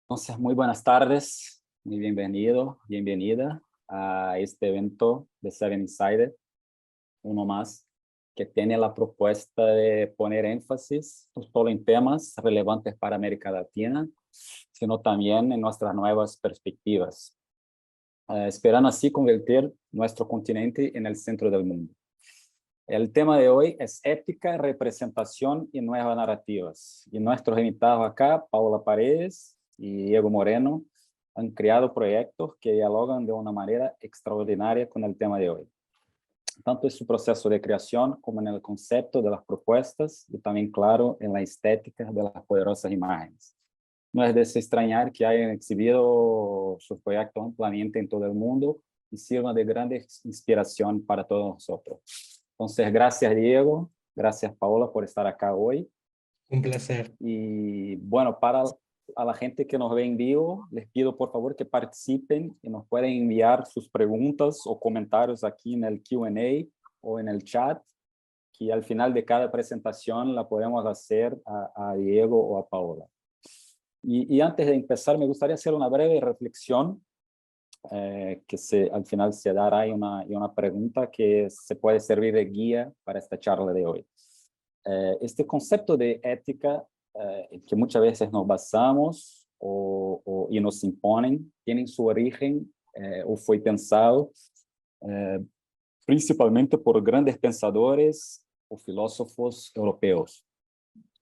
Entonces, muy buenas tardes, muy bienvenido, bienvenida a este evento de Seven Insider, uno más, que tiene la propuesta de poner énfasis no solo en temas relevantes para América Latina, sino también en nuestras nuevas perspectivas, esperando así convertir nuestro continente en el centro del mundo. El tema de hoy es ética, representación y nuevas narrativas. Y nuestros invitados acá, Paula Paredes y Diego Moreno, han creado proyectos que dialogan de una manera extraordinaria con el tema de hoy. Tanto en su proceso de creación como en el concepto de las propuestas y también, claro, en la estética de las poderosas imágenes. No es de se extrañar que hayan exhibido sus proyectos ampliamente en todo el mundo y sirvan de gran inspiración para todos nosotros. Entonces, gracias Diego, gracias Paola por estar acá hoy. Un placer. Y bueno, para a la gente que nos ve en vivo, les pido por favor que participen y nos pueden enviar sus preguntas o comentarios aquí en el Q&A o en el chat, que al final de cada presentación la podemos hacer a Diego o a Paola. Y antes de empezar, me gustaría hacer una breve reflexión al final se dará una pregunta que se puede servir de guía para esta charla de hoy. Este concepto de ética que muchas veces nos basamos y nos imponen, tienen su origen o fue pensado principalmente por grandes pensadores o filósofos europeos.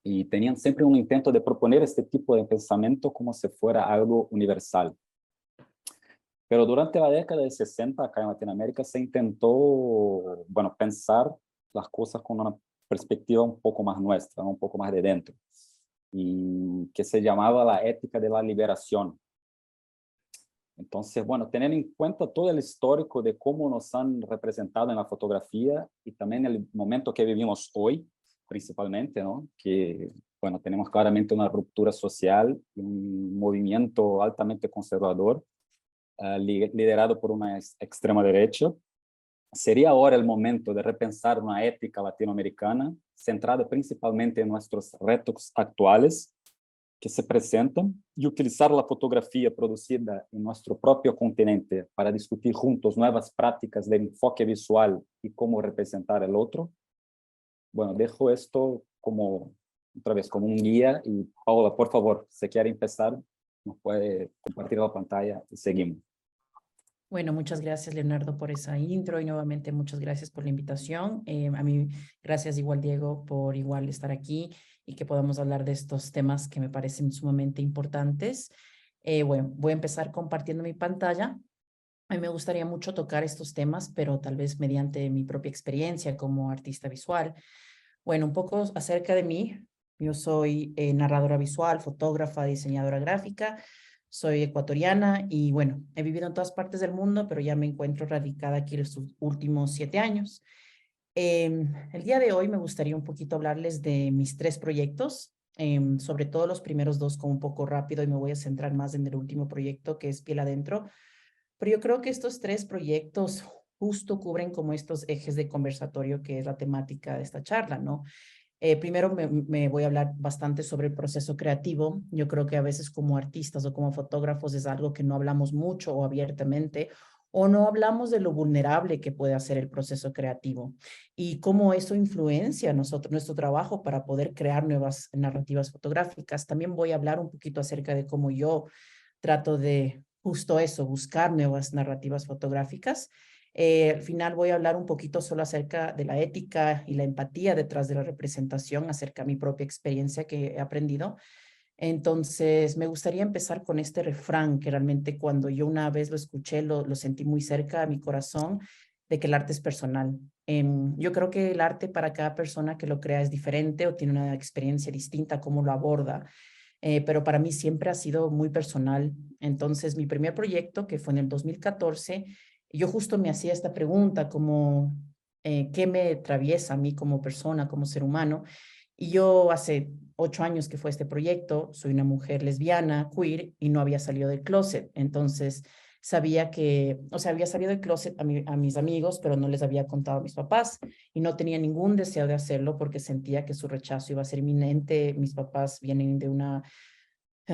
Y tenían siempre un intento de proponer este tipo de pensamiento como si fuera algo universal. Pero durante la década de 60, acá en Latinoamérica, se intentó, bueno, pensar las cosas con una perspectiva un poco más nuestra, un poco más de dentro, y que se llamaba la ética de la liberación. Entonces, bueno, teniendo en cuenta todo el histórico de cómo nos han representado en la fotografía y también el momento que vivimos hoy, principalmente, ¿no? Que, bueno, tenemos claramente una ruptura social, un movimiento altamente conservador, liderado por una extrema derecha. Sería ahora el momento de repensar una ética latinoamericana centrada principalmente en nuestros retos actuales que se presentan y utilizar la fotografía producida en nuestro propio continente para discutir juntos nuevas prácticas de enfoque visual y cómo representar el otro. Bueno, dejo esto como otra vez como un guía y Paola, por favor, si quiere empezar, nos puede compartir la pantalla y seguimos. Bueno, muchas gracias, Leonardo, por esa intro y nuevamente muchas gracias por la invitación. A mí, gracias igual, Diego, por igual estar aquí y que podamos hablar de estos temas que me parecen sumamente importantes. Bueno, voy a empezar compartiendo mi pantalla. A mí me gustaría mucho tocar estos temas, pero tal vez mediante mi propia experiencia como artista visual. Bueno, un poco acerca de mí. Yo soy narradora visual, fotógrafa, diseñadora gráfica. Soy ecuatoriana y bueno, he vivido en todas partes del mundo, pero ya me encuentro radicada aquí los últimos 7 años. El día de hoy me gustaría un poquito hablarles de mis 3 proyectos, sobre todo los primeros 2 como un poco rápido y me voy a centrar más en el último proyecto que es Piel Adentro. Pero yo creo que estos 3 proyectos justo cubren como estos ejes de conversatorio que es la temática de esta charla, ¿no? Primero me voy a hablar bastante sobre el proceso creativo. Yo creo que a veces como artistas o como fotógrafos es algo que no hablamos mucho o abiertamente, o no hablamos de lo vulnerable que puede hacer el proceso creativo y cómo eso influencia nuestro trabajo para poder crear nuevas narrativas fotográficas. También voy a hablar un poquito acerca de cómo yo trato de justo eso, buscar nuevas narrativas fotográficas. Al final voy a hablar un poquito solo acerca de la ética y la empatía detrás de la representación, acerca de mi propia experiencia que he aprendido. Entonces, me gustaría empezar con este refrán que realmente cuando yo una vez lo escuché, lo sentí muy cerca a mi corazón, de que el arte es personal. Yo creo que el arte para cada persona que lo crea es diferente o tiene una experiencia distinta, cómo lo aborda. Pero para mí siempre ha sido muy personal. Entonces, mi primer proyecto, que fue en el 2014, yo justo me hacía esta pregunta como, ¿qué me atraviesa a mí como persona, como ser humano? Y yo hace 8 años que fue este proyecto, soy una mujer lesbiana, queer, y no había salido del closet. Entonces, sabía que, o sea, había salido del closet a mis amigos, pero no les había contado a mis papás y no tenía ningún deseo de hacerlo porque sentía que su rechazo iba a ser inminente. Mis papás vienen de una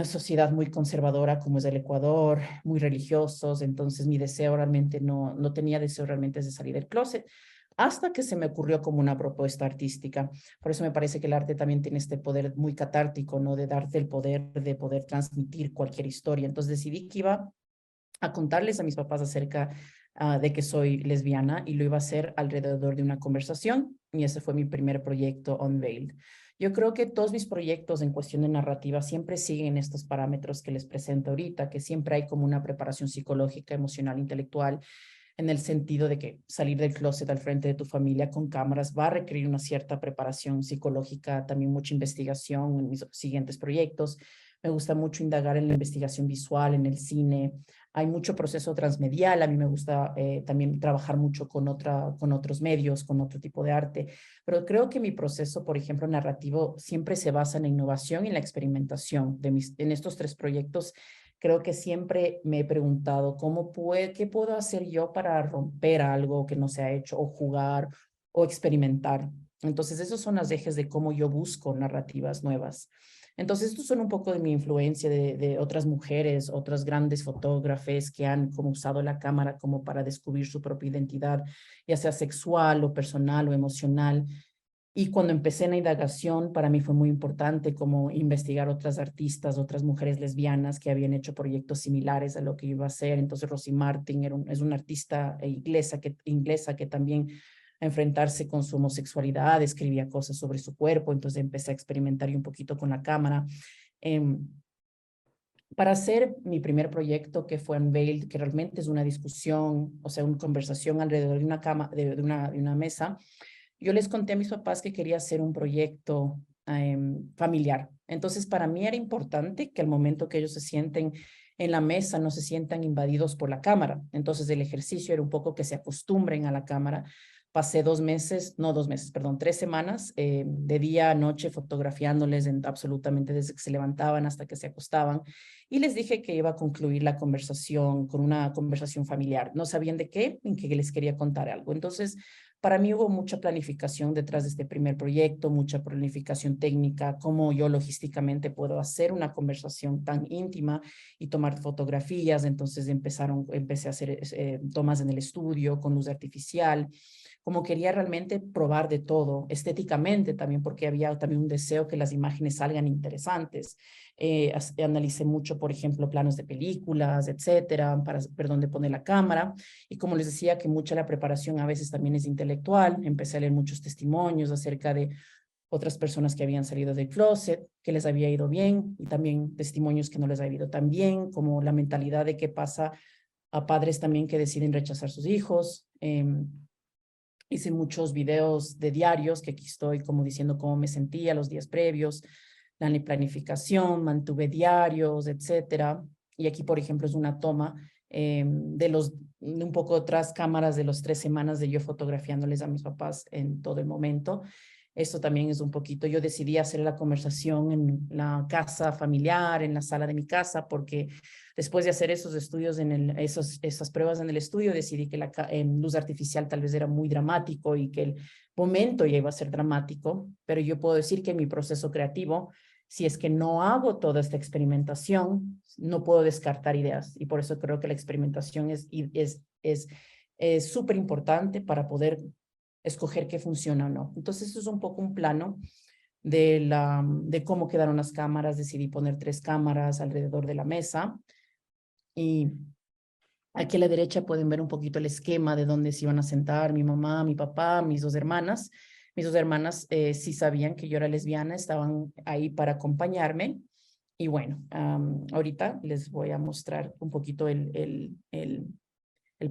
sociedad muy conservadora como es el Ecuador, muy religiosos, entonces mi deseo realmente no tenía deseo realmente de salir del closet, hasta que se me ocurrió como una propuesta artística. Por eso me parece que el arte también tiene este poder muy catártico, ¿no? De darte el poder de poder transmitir cualquier historia. Entonces decidí que iba a contarles a mis papás acerca de que soy lesbiana y lo iba a hacer alrededor de una conversación y ese fue mi primer proyecto Unveiled. Yo creo que todos mis proyectos en cuestión de narrativa siempre siguen estos parámetros que les presento ahorita, que siempre hay como una preparación psicológica, emocional, intelectual, en el sentido de que salir del closet al frente de tu familia con cámaras va a requerir una cierta preparación psicológica, también mucha investigación en mis siguientes proyectos. Me gusta mucho indagar en la investigación visual, en el cine. Hay mucho proceso transmedial. A mí me gusta también trabajar mucho con otros medios, con otro tipo de arte. Pero creo que mi proceso, por ejemplo, narrativo, siempre se basa en la innovación y en la experimentación. En estos 3 proyectos creo que siempre me he preguntado qué puedo hacer yo para romper algo que no se ha hecho o jugar o experimentar. Entonces, esos son los ejes de cómo yo busco narrativas nuevas. Entonces, estos son un poco de mi influencia de otras mujeres, otras grandes fotógrafes que han como usado la cámara como para descubrir su propia identidad, ya sea sexual o personal o emocional. Y cuando empecé en la indagación, para mí fue muy importante como investigar otras artistas, otras mujeres lesbianas que habían hecho proyectos similares a lo que yo iba a hacer. Entonces, Rosie Martin es una artista inglesa que también a enfrentarse con su homosexualidad, escribía cosas sobre su cuerpo, entonces empecé a experimentar un poquito con la cámara. Para hacer mi primer proyecto que fue Unveiled, que realmente es una discusión, o sea, una conversación alrededor de una cama, de una mesa, yo les conté a mis papás que quería hacer un proyecto familiar. Entonces, para mí era importante que al momento que ellos se sienten en la mesa no se sientan invadidos por la cámara. Entonces, el ejercicio era un poco que se acostumbren a la cámara. Pasé 2 meses, no 2 meses, perdón, 3 semanas, de día a noche fotografiándoles absolutamente desde que se levantaban hasta que se acostaban. Y les dije que iba a concluir la conversación con una conversación familiar. No sabían de qué, en que les quería contar algo. Entonces, para mí hubo mucha planificación detrás de este primer proyecto, mucha planificación técnica, cómo yo logísticamente puedo hacer una conversación tan íntima y tomar fotografías. Entonces empecé a hacer tomas en el estudio con luz artificial, como quería realmente probar de todo, estéticamente también, porque había también un deseo que las imágenes salgan interesantes. Analicé mucho, por ejemplo, planos de películas, etcétera, para ver dónde poner la cámara. Y como les decía, que mucha la preparación a veces también es intelectual. Empecé a leer muchos testimonios acerca de otras personas que habían salido del closet, que les había ido bien, y también testimonios que no les había ido tan bien, como la mentalidad de qué pasa a padres también que deciden rechazar sus hijos. Hice muchos videos de diarios, que aquí estoy como diciendo cómo me sentía los días previos, la planificación, mantuve diarios, etcétera. Y aquí, por ejemplo, es una toma de un poco otras cámaras de los 3 semanas de yo fotografiándoles a mis papás en todo el momento. Esto también es un poquito, yo decidí hacer la conversación en la casa familiar, en la sala de mi casa, porque después de hacer esos estudios, esas pruebas en el estudio, decidí que la luz artificial tal vez era muy dramático y que el momento ya iba a ser dramático, pero yo puedo decir que en mi proceso creativo, si es que no hago toda esta experimentación, no puedo descartar ideas. Y por eso creo que la experimentación es súper importante para poder escoger qué funciona o no. Entonces, eso es un poco un plano de cómo quedaron las cámaras. Decidí poner 3 cámaras alrededor de la mesa. Y aquí a la derecha pueden ver un poquito el esquema de dónde se iban a sentar mi mamá, mi papá, mis 2 hermanas. Mis 2 hermanas sí sabían que yo era lesbiana, estaban ahí para acompañarme. Y bueno, ahorita les voy a mostrar un poquito el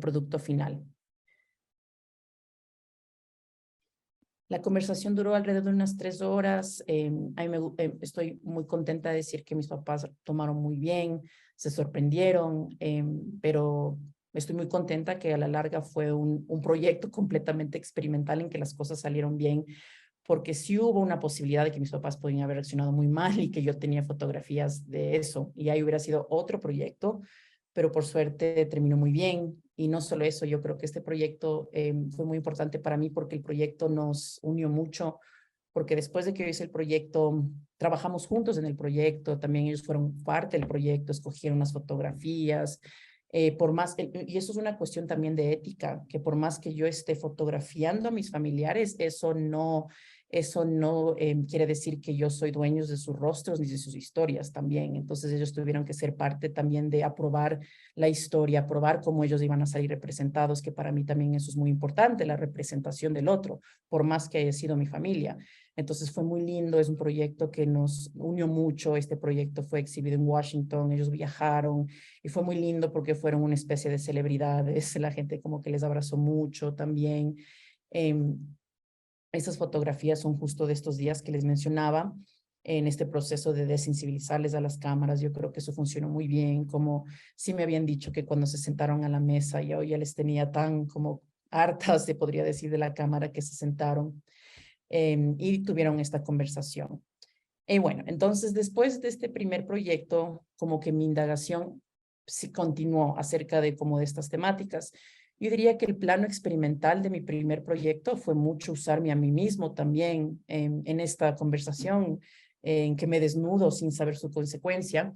producto final. La conversación duró alrededor de unas 3 horas. Estoy muy contenta de decir que mis papás tomaron muy bien, se sorprendieron, pero estoy muy contenta que a la larga fue un proyecto completamente experimental en que las cosas salieron bien, porque sí hubo una posibilidad de que mis papás podían haber reaccionado muy mal y que yo tenía fotografías de eso, y ahí hubiera sido otro proyecto, pero por suerte terminó muy bien. Y no solo eso, yo creo que este proyecto fue muy importante para mí porque el proyecto nos unió mucho, porque después de que yo hice el proyecto, trabajamos juntos en el proyecto, también ellos fueron parte del proyecto, escogieron las fotografías, y eso es una cuestión también de ética, que por más que yo esté fotografiando a mis familiares, eso no quiere decir que yo soy dueño de sus rostros ni de sus historias también. Entonces ellos tuvieron que ser parte también de aprobar la historia, aprobar cómo ellos iban a salir representados, que para mí también eso es muy importante, la representación del otro, por más que haya sido mi familia. Entonces fue muy lindo, es un proyecto que nos unió mucho. Este proyecto fue exhibido en Washington, ellos viajaron y fue muy lindo porque fueron una especie de celebridades, la gente como que les abrazó mucho también. Esas fotografías son justo de estos días que les mencionaba, en este proceso de desensibilizarles a las cámaras. Yo creo que eso funcionó muy bien, como sí me habían dicho que cuando se sentaron a la mesa, yo ya les tenía tan como hartas, se podría decir, de la cámara, que se sentaron y tuvieron esta conversación. Y bueno, entonces después de este primer proyecto, como que mi indagación sí continuó acerca de como de estas temáticas. Yo diría que el plano experimental de mi primer proyecto fue mucho usarme a mí mismo también en esta conversación, en que me desnudo sin saber su consecuencia.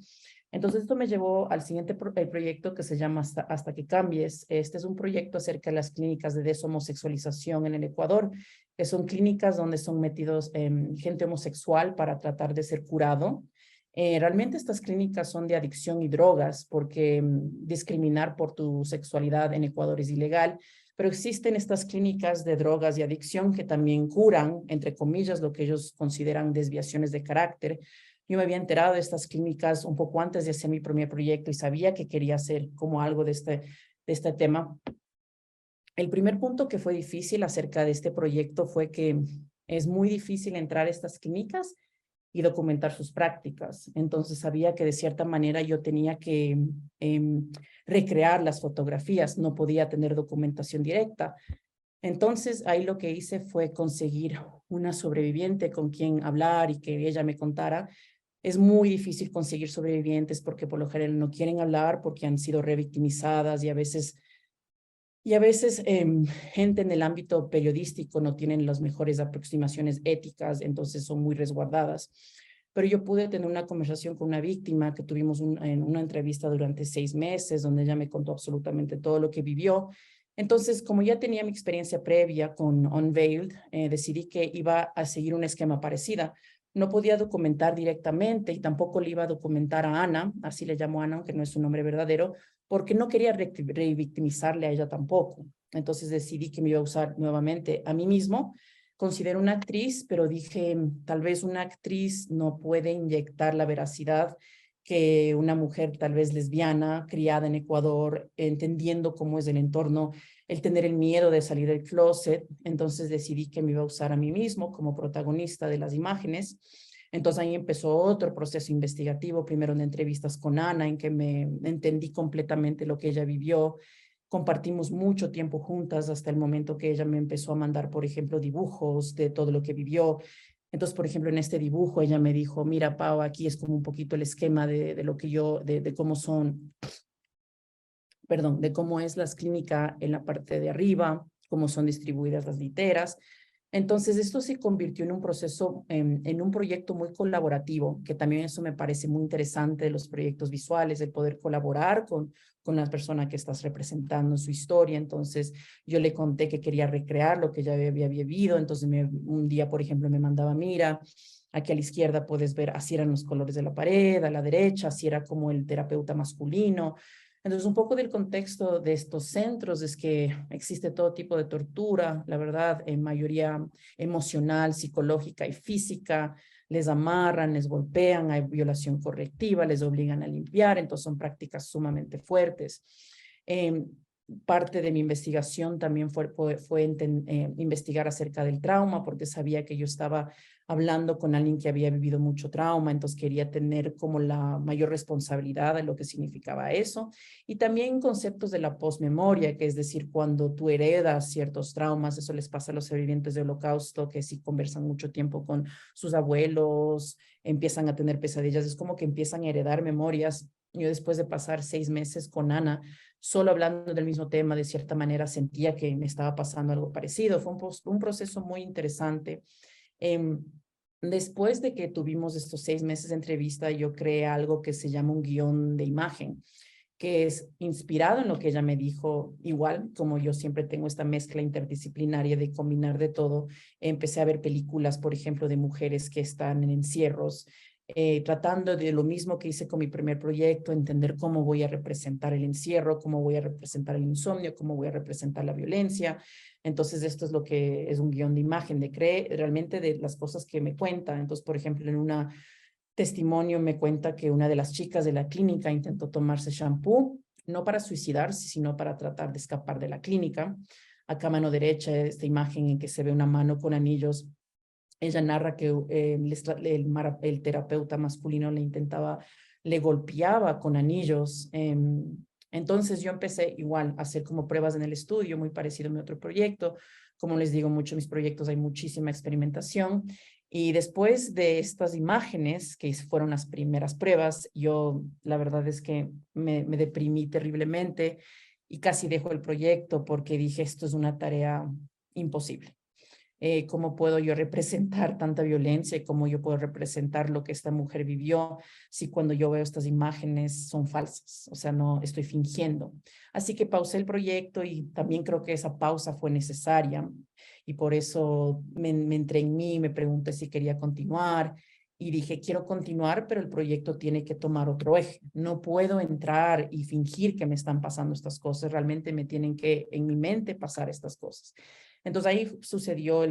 Entonces esto me llevó al siguiente proyecto, que se llama Hasta que cambies. Este es un proyecto acerca de las clínicas de deshomosexualización en el Ecuador, que son clínicas donde son metidos gente homosexual para tratar de ser curado. Realmente estas clínicas son de adicción y drogas, porque discriminar por tu sexualidad en Ecuador es ilegal, pero existen estas clínicas de drogas y adicción que también curan, entre comillas, lo que ellos consideran desviaciones de carácter. Yo me había enterado de estas clínicas un poco antes de hacer mi primer proyecto y sabía que quería hacer como algo de este tema. El primer punto que fue difícil acerca de este proyecto fue que es muy difícil entrar a estas clínicas y documentar sus prácticas. Entonces sabía que de cierta manera yo tenía que recrear las fotografías, no podía tener documentación directa. Entonces ahí lo que hice fue conseguir una sobreviviente con quien hablar y que ella me contara. Es muy difícil conseguir sobrevivientes porque por lo general no quieren hablar porque han sido revictimizadas, y a veces gente en el ámbito periodístico no tienen las mejores aproximaciones éticas, entonces son muy resguardadas. Pero yo pude tener una conversación con una víctima que tuvimos en una entrevista durante 6 meses, donde ella me contó absolutamente todo lo que vivió. Entonces, como ya tenía mi experiencia previa con Unveiled, decidí que iba a seguir un esquema parecida. No podía documentar directamente y tampoco le iba a documentar a Ana, así le llamo Ana, aunque no es su nombre verdadero, porque no quería revictimizarle a ella tampoco. Entonces decidí que me iba a usar nuevamente a mí mismo. Considero una actriz, pero dije, tal vez una actriz no puede inyectar la veracidad que una mujer tal vez lesbiana, criada en Ecuador, entendiendo cómo es el entorno, el tener el miedo de salir del closet. Entonces decidí que me iba a usar a mí mismo como protagonista de las imágenes. Entonces ahí empezó otro proceso investigativo, primero en entrevistas con Ana, en que me entendí completamente lo que ella vivió. Compartimos mucho tiempo juntas hasta el momento que ella me empezó a mandar, por ejemplo, dibujos de todo lo que vivió. Entonces, por ejemplo, en este dibujo ella me dijo, mira, Pau, aquí es como un poquito el esquema de lo que yo, de cómo son, perdón, de cómo es las clínicas en la parte de arriba, cómo son distribuidas las literas. Entonces, esto se convirtió en un proceso, en un proyecto muy colaborativo, que también eso me parece muy interesante de los proyectos visuales, el poder colaborar con la persona que estás representando su historia. Entonces, yo le conté que quería recrear lo que ella había vivido. Entonces, un día, por ejemplo, me mandaba, mira, aquí a la izquierda puedes ver, así eran los colores de la pared, a la derecha, así era como el terapeuta masculino. Entonces, un poco del contexto de estos centros es que existe todo tipo de tortura, la verdad, en mayoría emocional, psicológica y física. Les amarran, les golpean, hay violación correctiva, les obligan a limpiar, entonces son prácticas sumamente fuertes. parte de mi investigación también fue investigar acerca del trauma, porque sabía que yo estaba hablando con alguien que había vivido mucho trauma, entonces quería tener como la mayor responsabilidad de lo que significaba eso. Y también conceptos de la posmemoria, que es decir, cuando tú heredas ciertos traumas, eso les pasa a los sobrevivientes del Holocausto, que si conversan mucho tiempo con sus abuelos, empiezan a tener pesadillas, es como que empiezan a heredar memorias. Yo después de pasar 6 meses con Ana, solo hablando del mismo tema, de cierta manera sentía que me estaba pasando algo parecido. Fue un proceso muy interesante. Después de que tuvimos estos 6 meses de entrevista, yo creé algo que se llama un guión de imagen, que es inspirado en lo que ella me dijo. Igual, como yo siempre tengo esta mezcla interdisciplinaria de combinar de todo, empecé a ver películas, por ejemplo, de mujeres que están en encierros, tratando de lo mismo que hice con mi primer proyecto, entender cómo voy a representar el encierro, cómo voy a representar el insomnio, cómo voy a representar la violencia. Entonces, esto es lo que es un guión de imagen, de cree realmente de las cosas que me cuenta. Entonces, por ejemplo, en una testimonio me cuenta que una de las chicas de la clínica intentó tomarse shampoo, no para suicidarse, sino para tratar de escapar de la clínica. Acá a mano derecha, esta imagen en que se ve una mano con anillos. Ella narra que el terapeuta masculino le golpeaba con anillos. Entonces yo empecé igual a hacer como pruebas en el estudio, muy parecido a mi otro proyecto. Como les digo, mucho en mis proyectos hay muchísima experimentación. Y después de estas imágenes, que fueron las primeras pruebas, yo la verdad es que me deprimí terriblemente y casi dejo el proyecto porque dije, esto es una tarea imposible. ¿Cómo puedo yo representar tanta violencia y cómo yo puedo representar lo que esta mujer vivió si cuando yo veo estas imágenes son falsas? O sea, no estoy fingiendo. Así que pausé el proyecto y también creo que esa pausa fue necesaria y por eso me entré en mí, me pregunté si quería continuar y dije, quiero continuar, pero el proyecto tiene que tomar otro eje. No puedo entrar y fingir que me están pasando estas cosas, realmente me tienen que en mi mente pasar estas cosas. Entonces ahí sucedió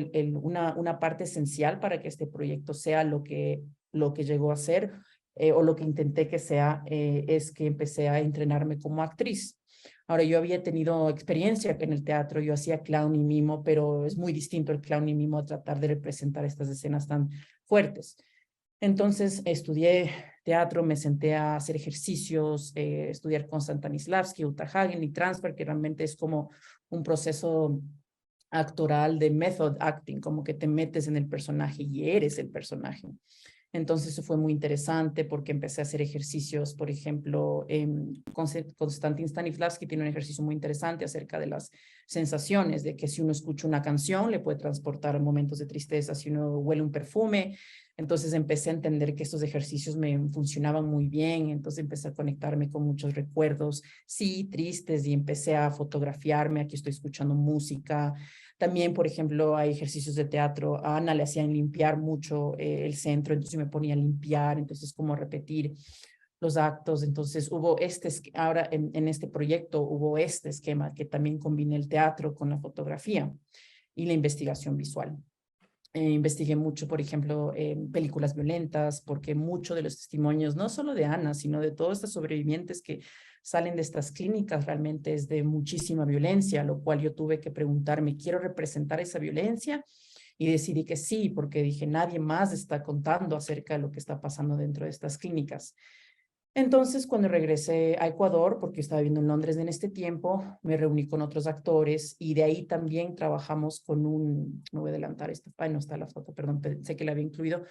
una parte esencial para que este proyecto sea lo que llegó a ser o lo que intenté que sea, es que empecé a entrenarme como actriz. Ahora, yo había tenido experiencia en el teatro, yo hacía clown y mimo, pero es muy distinto el clown y mimo a tratar de representar estas escenas tan fuertes. Entonces estudié teatro, me senté a hacer ejercicios, estudiar con Stanislavski, Uta Hagen y Transfer, que realmente es como un proceso actoral de method acting, como que te metes en el personaje y eres el personaje. Entonces eso fue muy interesante porque empecé a hacer ejercicios, por ejemplo, Konstantin Stanislavski tiene un ejercicio muy interesante acerca de las sensaciones, de que si uno escucha una canción le puede transportar momentos de tristeza, si uno huele un perfume. Entonces empecé a entender que estos ejercicios me funcionaban muy bien, entonces empecé a conectarme con muchos recuerdos, sí, tristes, y empecé a fotografiarme, aquí estoy escuchando música. También, por ejemplo, hay ejercicios de teatro. A Ana le hacían limpiar mucho el centro, entonces me ponía a limpiar, entonces como repetir los actos. Entonces hubo ahora en este proyecto hubo este esquema que también combiné el teatro con la fotografía y la investigación visual. Investigué mucho, por ejemplo, películas violentas, porque muchos de los testimonios, no solo de Ana, sino de todos estos sobrevivientes que salen de estas clínicas, realmente es de muchísima violencia, lo cual yo tuve que preguntarme, ¿quiero representar esa violencia? Y decidí que sí, porque dije, nadie más está contando acerca de lo que está pasando dentro de estas clínicas. Entonces, cuando regresé a Ecuador, porque estaba viviendo en Londres en este tiempo, me reuní con otros actores y de ahí también trabajamos con me voy a adelantar esto, no está la foto, perdón, pensé que la había incluido,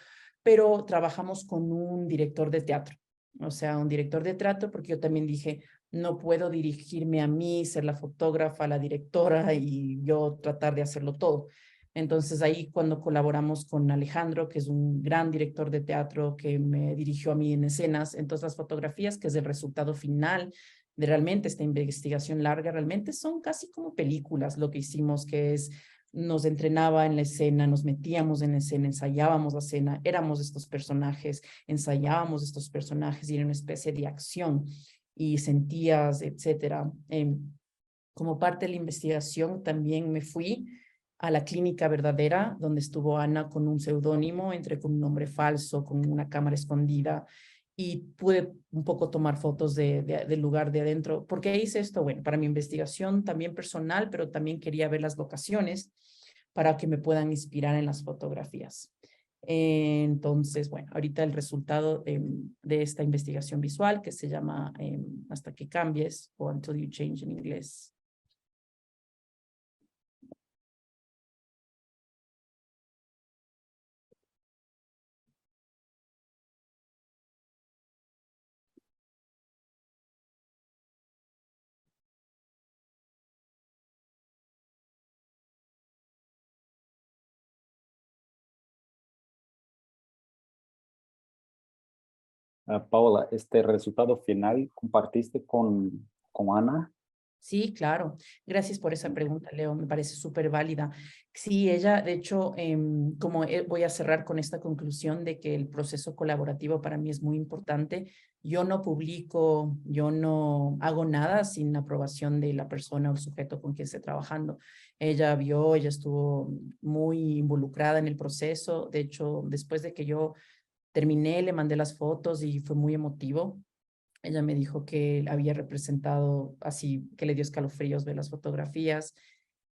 pero trabajamos con un director de teatro, o sea, un director de teatro, porque yo también dije, no puedo dirigirme a mí, ser la fotógrafa, la directora y yo tratar de hacerlo todo. Entonces ahí cuando colaboramos con Alejandro, que es un gran director de teatro que me dirigió a mí en escenas, entonces las fotografías, que es el resultado final de realmente esta investigación larga, realmente son casi como películas lo que hicimos, que es nos entrenaba en la escena, nos metíamos en la escena, ensayábamos la escena, éramos estos personajes, ensayábamos estos personajes y era una especie de acción y sentías, etcétera. Como parte de la investigación también me fui a la clínica verdadera, donde estuvo Ana con un seudónimo, entré con un nombre falso, con una cámara escondida, y pude un poco tomar fotos del lugar de adentro. ¿Por qué hice esto? Bueno, para mi investigación también personal, pero también quería ver las locaciones para que me puedan inspirar en las fotografías. Entonces, bueno, ahorita el resultado de esta investigación visual que se llama Hasta que cambies o Until You Change en inglés. Paola, este resultado final compartiste con Ana. Sí, claro. Gracias por esa pregunta, Leo. Me parece súper válida. Sí, ella, de hecho, como voy a cerrar con esta conclusión de que el proceso colaborativo para mí es muy importante. Yo no publico, yo no hago nada sin aprobación de la persona o el sujeto con quien esté trabajando. Ella vio, ella estuvo muy involucrada en el proceso. De hecho, después de que yo terminé, le mandé las fotos y fue muy emotivo. Ella me dijo que había representado, así que le dio escalofríos ver las fotografías,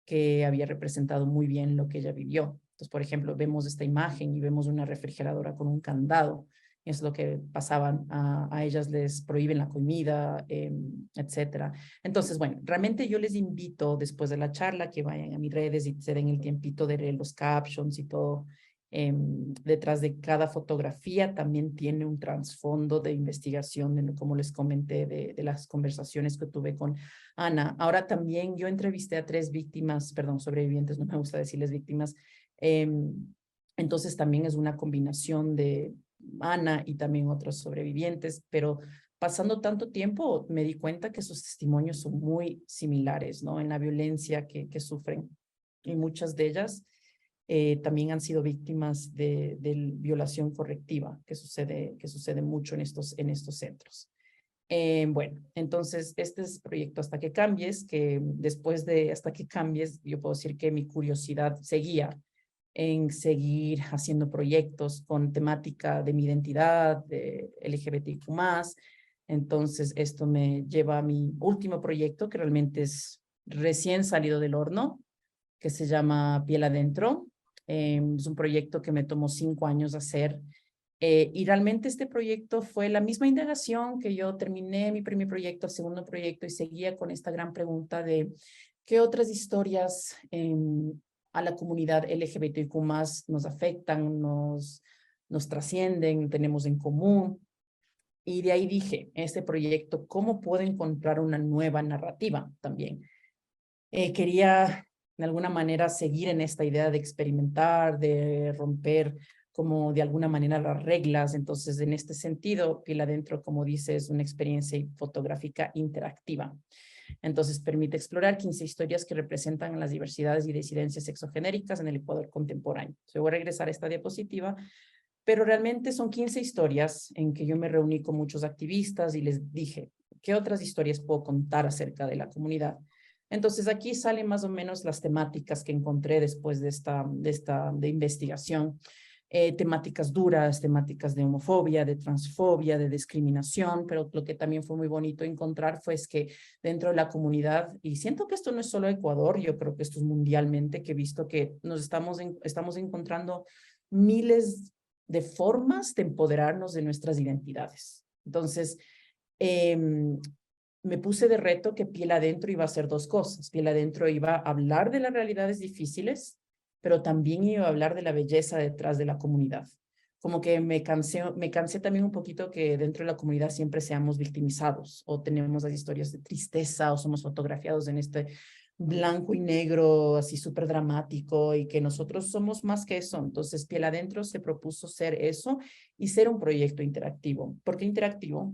que había representado muy bien lo que ella vivió. Entonces, por ejemplo, vemos esta imagen y vemos una refrigeradora con un candado. Y es lo que pasaban, a ellas les prohíben la comida, etcétera. Entonces, bueno, realmente yo les invito después de la charla que vayan a mis redes y se den el tiempito de leer los captions y todo. Detrás de cada fotografía también tiene un trasfondo de investigación, como les comenté, de las conversaciones que tuve con Ana. Ahora también yo entrevisté a 3 víctimas, perdón, sobrevivientes, no me gusta decirles víctimas. Entonces también es una combinación de Ana y también otros sobrevivientes, pero pasando tanto tiempo me di cuenta que sus testimonios son muy similares, ¿no? En la violencia que sufren. Y muchas de ellas también han sido víctimas de violación correctiva, que sucede mucho en estos centros. Bueno, entonces este es el proyecto Hasta que cambies, que después de Hasta que cambies, yo puedo decir que mi curiosidad seguía en seguir haciendo proyectos con temática de mi identidad, de LGBTQ+. Entonces esto me lleva a mi último proyecto, que realmente es recién salido del horno, que se llama Piel Adentro. Es un proyecto que me tomó 5 años hacer. Y realmente este proyecto fue la misma indagación que yo terminé mi primer proyecto, el segundo proyecto, y seguía con esta gran pregunta de qué otras historias a la comunidad LGBTQ+ nos afectan, nos trascienden, tenemos en común. Y de ahí dije, este proyecto, ¿cómo puedo encontrar una nueva narrativa también? Quería de alguna manera seguir en esta idea de experimentar, de romper como de alguna manera las reglas. Entonces, en este sentido, Piel Adentro, como dice, es una experiencia fotográfica interactiva. Entonces, permite explorar 15 historias que representan las diversidades y disidencias sexogenéricas en el Ecuador contemporáneo. Voy a regresar a esta diapositiva, pero realmente son 15 historias en que yo me reuní con muchos activistas y les dije, ¿qué otras historias puedo contar acerca de la comunidad? Entonces aquí salen más o menos las temáticas que encontré después de investigación. Temáticas duras, temáticas de homofobia, de transfobia, de discriminación, pero lo que también fue muy bonito encontrar fue que dentro de la comunidad, y siento que esto no es solo Ecuador, yo creo que esto es mundialmente, que he visto que estamos encontrando miles de formas de empoderarnos de nuestras identidades. Entonces, me puse de reto que Piel Adentro iba a hacer 2 cosas. Piel Adentro iba a hablar de las realidades difíciles, pero también iba a hablar de la belleza detrás de la comunidad. Como que me cansé también un poquito que dentro de la comunidad siempre seamos victimizados o tenemos las historias de tristeza o somos fotografiados en este blanco y negro, así súper dramático, y que nosotros somos más que eso. Entonces, Piel Adentro se propuso ser eso y ser un proyecto interactivo. ¿Por qué interactivo?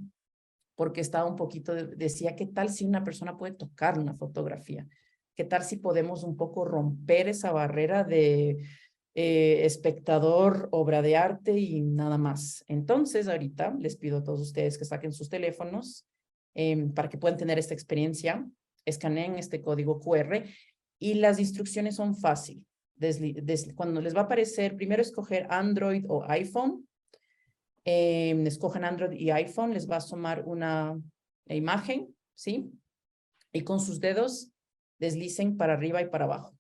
Porque estaba un poquito, decía, ¿qué tal si una persona puede tocar una fotografía? ¿Qué tal si podemos un poco romper esa barrera de espectador, obra de arte y nada más? Entonces, ahorita les pido a todos ustedes que saquen sus teléfonos para que puedan tener esta experiencia, escaneen este código QR y las instrucciones son fáciles. Cuando les va a aparecer, primero escoger Android o iPhone, Escojan Android y iPhone, les va a asomar una imagen, ¿sí? Y con sus dedos deslicen para arriba y para abajo.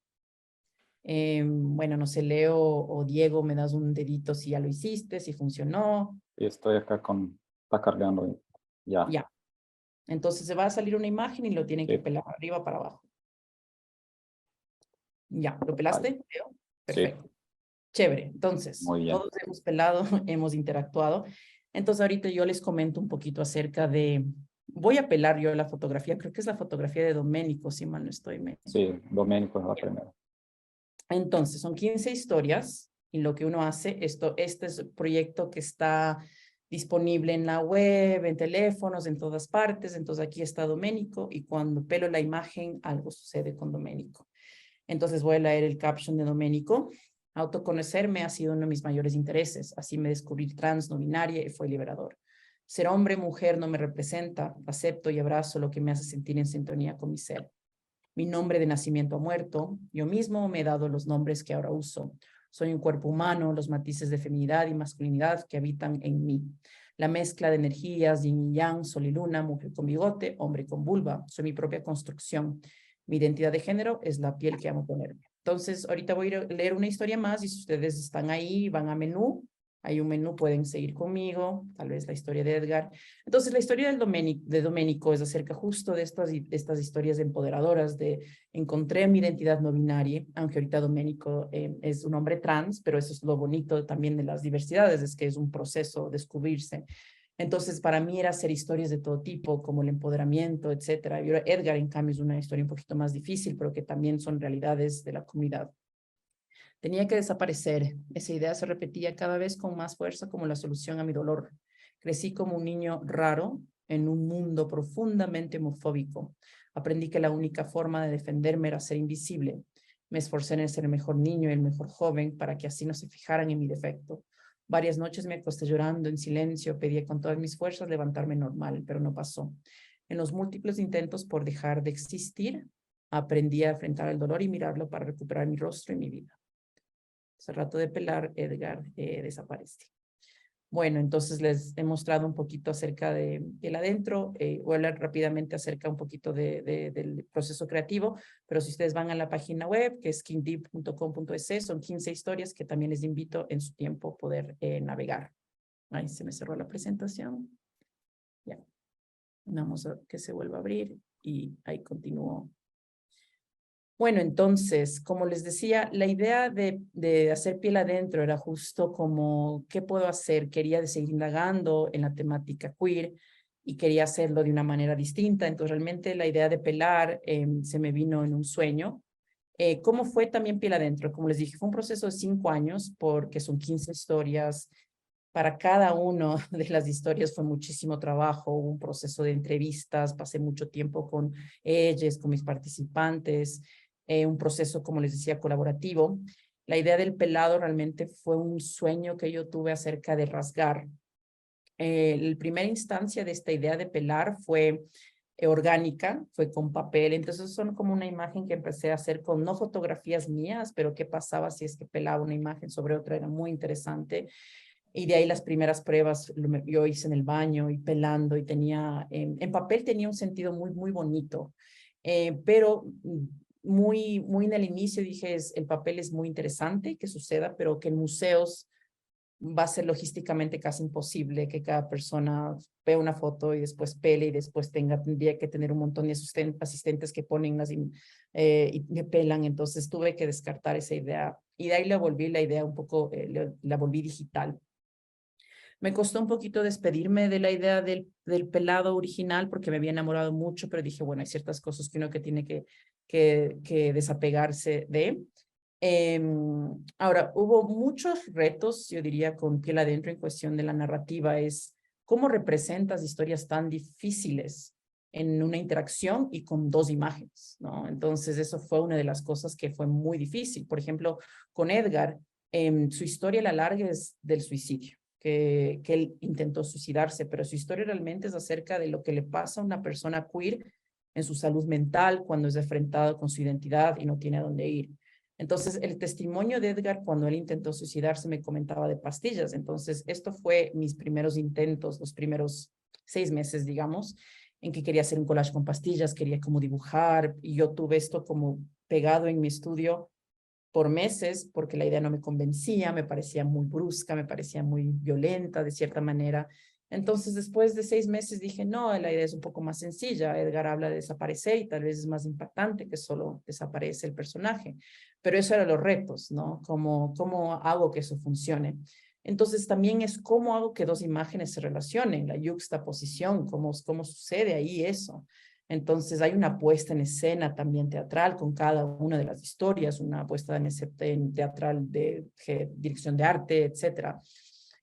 Bueno, no sé, Leo o Diego, me das un dedito si ya lo hiciste, si funcionó. Y estoy acá está cargando ya. Ya. Entonces se va a salir una imagen y lo tienen que Sí, pelar para arriba para abajo. Ya, ¿lo vale. pelaste, Leo? Sí, Perfecto. Chévere. Entonces, muy bien. todos hemos pelado, hemos interactuado. Entonces, ahorita yo les comento un poquito acerca de, voy a pelar yo la fotografía, creo que es la fotografía de Doménico, si mal no estoy. Sí, Doménico es la primera. Entonces, son 15 historias y lo que uno hace, este es un proyecto que está disponible en la web, en teléfonos, en todas partes. Entonces, aquí está Doménico y cuando pelo la imagen, algo sucede con Doménico. Entonces, voy a leer el caption de Doménico. Autoconocerme ha sido uno de mis mayores intereses. Así me descubrí trans, no binaria y fue liberador. Ser hombre, mujer no me representa. Acepto y abrazo lo que me hace sentir en sintonía con mi ser. Mi nombre de nacimiento ha muerto. Yo mismo me he dado los nombres que ahora uso. Soy un cuerpo humano, los matices de feminidad y masculinidad que habitan en mí. La mezcla de energías, yin y yang, sol y luna, mujer con bigote, hombre con vulva. Soy mi propia construcción. Mi identidad de género es la piel que amo ponerme. Entonces, ahorita voy a leer una historia más y si ustedes están ahí, van a menú. Hay un menú, pueden seguir conmigo, tal vez la historia de Edgar. Entonces, la historia de Doménico es acerca justo de estas historias empoderadoras de encontré mi identidad no binaria, aunque ahorita Doménico es un hombre trans, pero eso es lo bonito también de las diversidades, es que es un proceso descubrirse. Entonces, para mí era hacer historias de todo tipo, como el empoderamiento, etcétera. Y Edgar, en cambio, es una historia un poquito más difícil, pero que también son realidades de la comunidad. Tenía que desaparecer. Esa idea se repetía cada vez con más fuerza como la solución a mi dolor. Crecí como un niño raro en un mundo profundamente homofóbico. Aprendí que la única forma de defenderme era ser invisible. Me esforcé en ser el mejor niño y el mejor joven para que así no se fijaran en mi defecto. Varias noches me acosté llorando en silencio, pedía con todas mis fuerzas levantarme normal, pero no pasó. En los múltiples intentos por dejar de existir, aprendí a enfrentar el dolor y mirarlo para recuperar mi rostro y mi vida. Hace rato de pelar, Edgar desaparece. Bueno, entonces les he mostrado un poquito acerca de el adentro. Voy a hablar rápidamente acerca un poquito del proceso creativo, pero si ustedes van a la página web, que es kingdeep.com.es, son 15 historias que también les invito en su tiempo poder navegar. Ahí se me cerró la presentación. Ya, vamos a que se vuelva a abrir y ahí continúo. Bueno, entonces, como les decía, la idea de hacer piel adentro era justo como, ¿qué puedo hacer? Quería seguir indagando en la temática queer y quería hacerlo de una manera distinta. Entonces, realmente la idea de pelar se me vino en un sueño. ¿Cómo fue también piel adentro? Como les dije, fue un proceso de 5 años porque son 15 historias. Para cada una de las historias fue muchísimo trabajo, hubo un proceso de entrevistas, pasé mucho tiempo con ellas, con mis participantes, un proceso, como les decía, colaborativo. La idea del pelado realmente fue un sueño que yo tuve acerca de rasgar. La primera instancia de esta idea de pelar fue orgánica, fue con papel, entonces son como una imagen que empecé a hacer con no fotografías mías, pero qué pasaba si es que pelaba una imagen sobre otra, era muy interesante. Y de ahí las primeras pruebas yo hice en el baño y pelando y tenía, en papel tenía un sentido muy, muy bonito, pero muy en el inicio dije, el papel es muy interesante que suceda, pero que en museos va a ser logísticamente casi imposible que cada persona vea una foto y después pele y después tendría que tener un montón de asistentes que ponen y me pelan, entonces tuve que descartar esa idea y de ahí la volví la idea un poco, la volví digital. Me costó un poquito despedirme de la idea del pelado original porque me había enamorado mucho, pero dije, bueno, hay ciertas cosas que uno que tiene que desapegarse de. Ahora, hubo muchos retos, yo diría, con Piel Adentro en cuestión de la narrativa, es cómo representas historias tan difíciles en una interacción y con 2 imágenes, ¿no? Entonces, eso fue una de las cosas que fue muy difícil. Por ejemplo, con Edgar, su historia a la larga es del suicidio. Que él intentó suicidarse, pero su historia realmente es acerca de lo que le pasa a una persona queer en su salud mental cuando es enfrentado con su identidad y no tiene a dónde ir. Entonces, el testimonio de Edgar, cuando él intentó suicidarse, me comentaba de pastillas. Entonces, esto fue mis primeros intentos, los primeros 6 meses, digamos, en que quería hacer un collage con pastillas, quería como dibujar, y yo tuve esto como pegado en mi estudio por meses, porque la idea no me convencía, me parecía muy brusca, me parecía muy violenta de cierta manera. Entonces, después de 6 meses dije, no, la idea es un poco más sencilla. Edgar habla de desaparecer y tal vez es más impactante que solo desaparece el personaje. Pero eso eran los retos, ¿no? ¿Cómo hago que eso funcione? Entonces, también es cómo hago que dos imágenes se relacionen, la yuxtaposición, cómo sucede ahí eso. Entonces hay una puesta en escena también teatral con cada una de las historias, una puesta en teatral de dirección de arte, etcétera.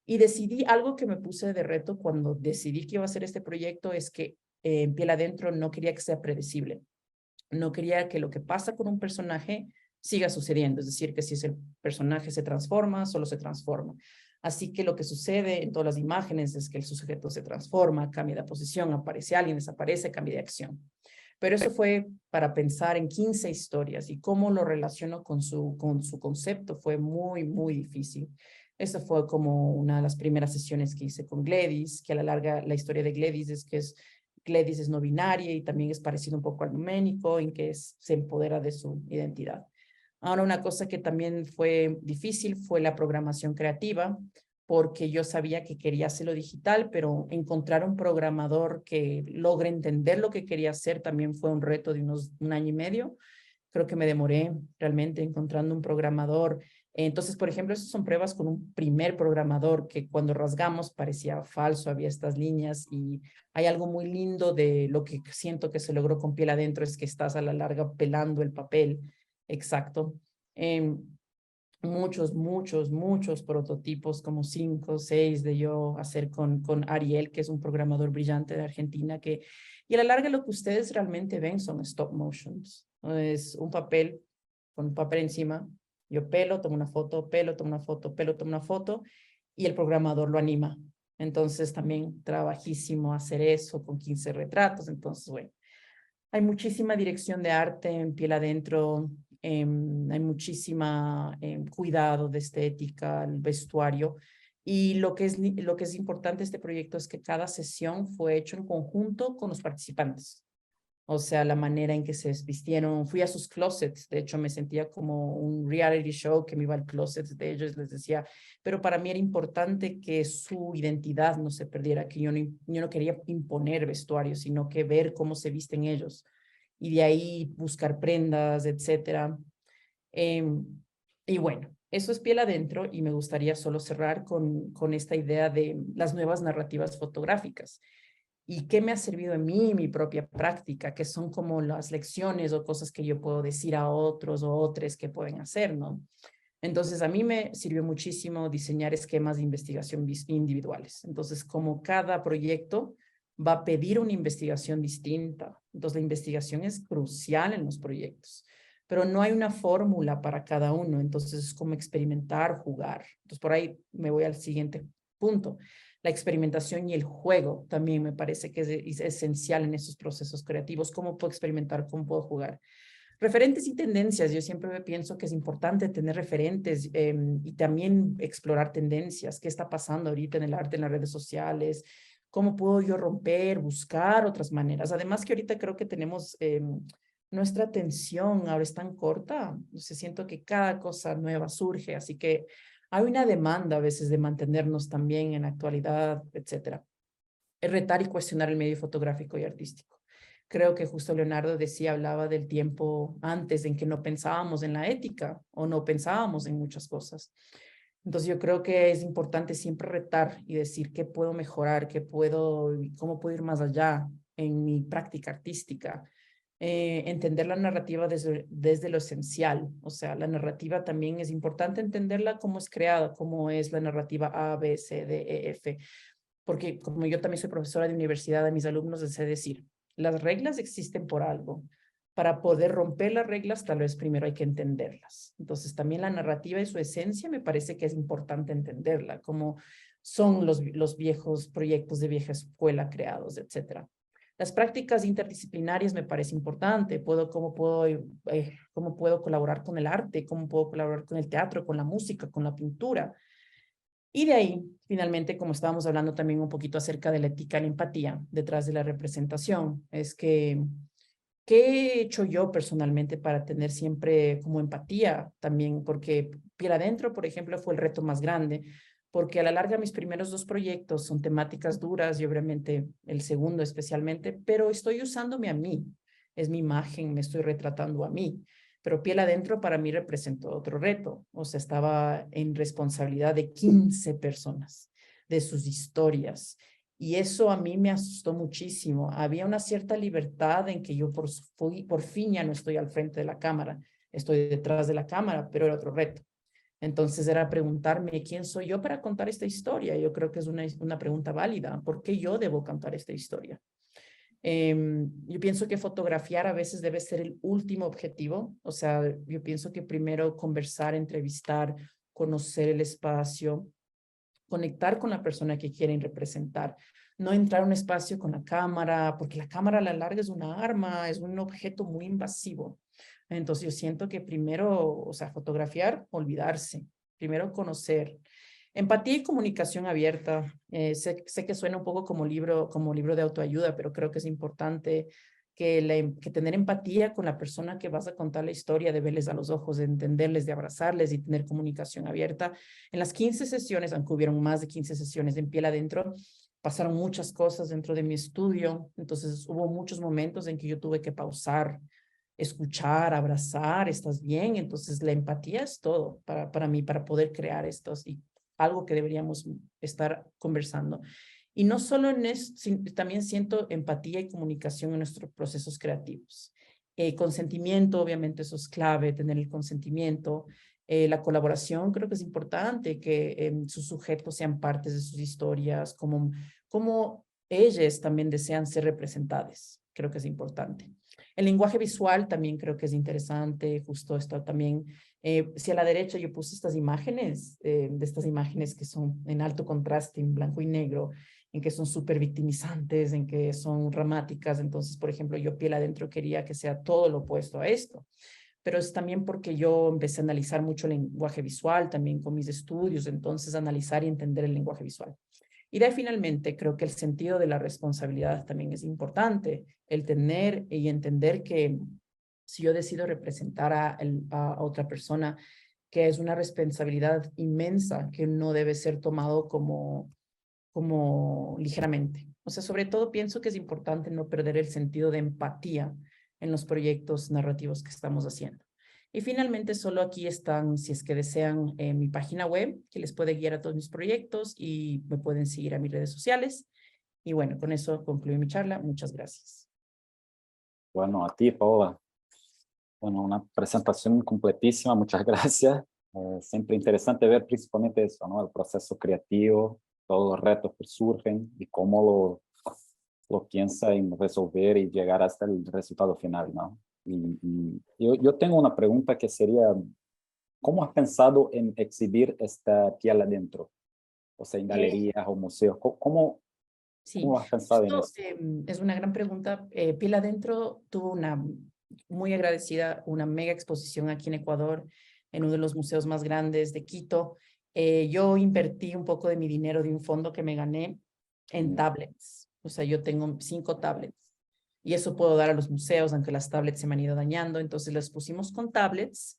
Y decidí, algo que me puse de reto cuando decidí que iba a hacer este proyecto es que en Piel Adentro no quería que sea predecible. No quería que lo que pasa con un personaje siga sucediendo, es decir, que si el personaje se transforma, solo se transforma. Así que lo que sucede en todas las imágenes es que el sujeto se transforma, cambia de posición, aparece alguien, desaparece, cambia de acción. Pero eso fue para pensar en 15 historias y cómo lo relaciono con su concepto fue muy, muy difícil. Esa fue como una de las primeras sesiones que hice con Gladys, que a la larga la historia de Gladys es que Gladys es no binaria y también es parecido un poco al numénico, en que se empodera de su identidad. Ahora, una cosa que también fue difícil fue la programación creativa, porque yo sabía que quería hacerlo digital, pero encontrar un programador que logre entender lo que quería hacer también fue un reto de un año y medio. Creo que me demoré realmente encontrando un programador. Entonces, por ejemplo, esas son pruebas con un primer programador que cuando rasgamos parecía falso, había estas líneas y hay algo muy lindo de lo que siento que se logró con Piel Adentro, es que estás a la larga pelando el papel. Exacto. Muchos prototipos, como 5, 6 de yo hacer con Ariel, que es un programador brillante de Argentina, y a la larga lo que ustedes realmente ven son stop motions. Es un papel con un papel encima, yo pelo, tomo una foto, pelo, tomo una foto, pelo, tomo una foto, y el programador lo anima. Entonces también trabajísimo hacer eso con 15 retratos. Entonces, bueno, hay muchísima dirección de arte en Piel Adentro, hay muchísima cuidado de estética, el vestuario. Y lo que es importante de este proyecto es que cada sesión fue hecho en conjunto con los participantes. O sea, la manera en que se vistieron, fui a sus closets, de hecho me sentía como un reality show que me iba al closet de ellos, les decía, pero para mí era importante que su identidad no se perdiera, que yo no quería imponer vestuario, sino que ver cómo se visten ellos y de ahí buscar prendas, etcétera. Em, y bueno, eso es Piel Adentro y me gustaría solo cerrar con esta idea de las nuevas narrativas fotográficas y qué me ha servido en mí, mi propia práctica, que son como las lecciones o cosas que yo puedo decir a otros o otros que pueden hacer, ¿no? Entonces, a mí me sirvió muchísimo diseñar esquemas de investigación individuales. Entonces, como cada proyecto va a pedir una investigación distinta, entonces la investigación es crucial en los proyectos, pero no hay una fórmula para cada uno, entonces es como experimentar, jugar. Entonces, por ahí me voy al siguiente punto. La experimentación y el juego también me parece que es esencial en estos procesos creativos. ¿Cómo puedo experimentar? ¿Cómo puedo jugar? Referentes y tendencias. Yo siempre pienso que es importante tener referentes y también explorar tendencias. ¿Qué está pasando ahorita en el arte, en las redes sociales? ¿Cómo puedo yo romper, buscar otras maneras? Además que ahorita creo que tenemos nuestra atención ahora es tan corta. Siento que cada cosa nueva surge, así que hay una demanda a veces de mantenernos también en la actualidad, etcétera. Es retar y cuestionar el medio fotográfico y artístico. Creo que justo Leonardo hablaba del tiempo antes en que no pensábamos en la ética o no pensábamos en muchas cosas. Entonces yo creo que es importante siempre retar y decir qué puedo mejorar, cómo puedo ir más allá en mi práctica artística. Entender la narrativa desde lo esencial, o sea, la narrativa también es importante entenderla cómo es creada, cómo es la narrativa A, B, C, D, E, F, porque como yo también soy profesora de universidad, a mis alumnos les sé decir, las reglas existen por algo. Para poder romper las reglas, tal vez primero hay que entenderlas. Entonces, también la narrativa y su esencia me parece que es importante entenderla, como son los viejos proyectos de vieja escuela creados, etcétera. Las prácticas interdisciplinarias me parece importante. Cómo puedo colaborar con el arte, cómo puedo colaborar con el teatro, con la música, con la pintura. Y de ahí, finalmente, como estábamos hablando también un poquito acerca de la ética y la empatía detrás de la representación, es que, ¿qué he hecho yo personalmente para tener siempre como empatía también? Porque Piel Adentro, por ejemplo, fue el reto más grande, porque a la larga mis primeros dos proyectos son temáticas duras y obviamente el segundo especialmente, pero estoy usándome a mí, es mi imagen, me estoy retratando a mí. Pero Piel Adentro para mí representó otro reto, o sea, estaba en responsabilidad de 15 personas, de sus historias, y eso a mí me asustó muchísimo. Había una cierta libertad en que yo por fin ya no estoy al frente de la cámara, estoy detrás de la cámara, pero era otro reto. Entonces era preguntarme, ¿quién soy yo para contar esta historia? Yo creo que es una pregunta válida. ¿Por qué yo debo contar esta historia? Yo pienso que fotografiar a veces debe ser el último objetivo. O sea, yo pienso que primero conversar, entrevistar, conocer el espacio, conectar con la persona que quieren representar. No entrar a un espacio con la cámara, porque la cámara a la larga es una arma, es un objeto muy invasivo. Entonces yo siento que primero, o sea, fotografiar, olvidarse. Primero conocer. Empatía y comunicación abierta. Sé que suena un poco como libro de autoayuda, pero creo que es importante que tener empatía con la persona que vas a contar la historia, de verles a los ojos, de entenderles, de abrazarles y tener comunicación abierta. En las 15 sesiones, aunque hubieron más de 15 sesiones en Piel Adentro, pasaron muchas cosas dentro de mi estudio, entonces hubo muchos momentos en que yo tuve que pausar, escuchar, abrazar, ¿estás bien? Entonces la empatía es todo para mí, para poder crear estos y algo que deberíamos estar conversando. Y no solo en eso, también siento empatía y comunicación en nuestros procesos creativos. Consentimiento, obviamente eso es clave, tener el consentimiento. La colaboración creo que es importante, que sus sujetos sean partes de sus historias, como ellos también desean ser representadas. Creo que es importante. El lenguaje visual también creo que es interesante, justo esto también. Si a la derecha yo puse estas imágenes, de estas imágenes que son en alto contraste, en blanco y negro, en que son súper victimizantes, en que son dramáticas. Entonces, por ejemplo, yo Piel Adentro quería que sea todo lo opuesto a esto. Pero es también porque yo empecé a analizar mucho el lenguaje visual, también con mis estudios, entonces analizar y entender el lenguaje visual. Y de ahí finalmente creo que el sentido de la responsabilidad también es importante, el tener y entender que si yo decido representar a otra persona, que es una responsabilidad inmensa que no debe ser tomado como ligeramente. O sea, sobre todo pienso que es importante no perder el sentido de empatía en los proyectos narrativos que estamos haciendo. Y finalmente, solo aquí están, si es que desean, mi página web, que les puede guiar a todos mis proyectos y me pueden seguir a mis redes sociales. Y bueno, con eso concluyo mi charla. Muchas gracias. Bueno, a ti, Paola. Bueno, una presentación completísima, muchas gracias. Siempre interesante ver principalmente eso, ¿no? El proceso creativo, todos los retos que surgen y cómo lo piensa en resolver y llegar hasta el resultado final, ¿no? Y yo tengo una pregunta que sería, ¿cómo has pensado en exhibir esta Piel Adentro? O sea, en galerías o museos. Sí, ¿Cómo has pensado en esto eso? es una gran pregunta. Piel Adentro tuvo una muy agradecida, una mega exposición aquí en Ecuador, en uno de los museos más grandes de Quito. Yo invertí un poco de mi dinero de un fondo que me gané en tablets. O sea, yo tengo 5 tablets y eso puedo dar a los museos, aunque las tablets se me han ido dañando. Entonces las pusimos con tablets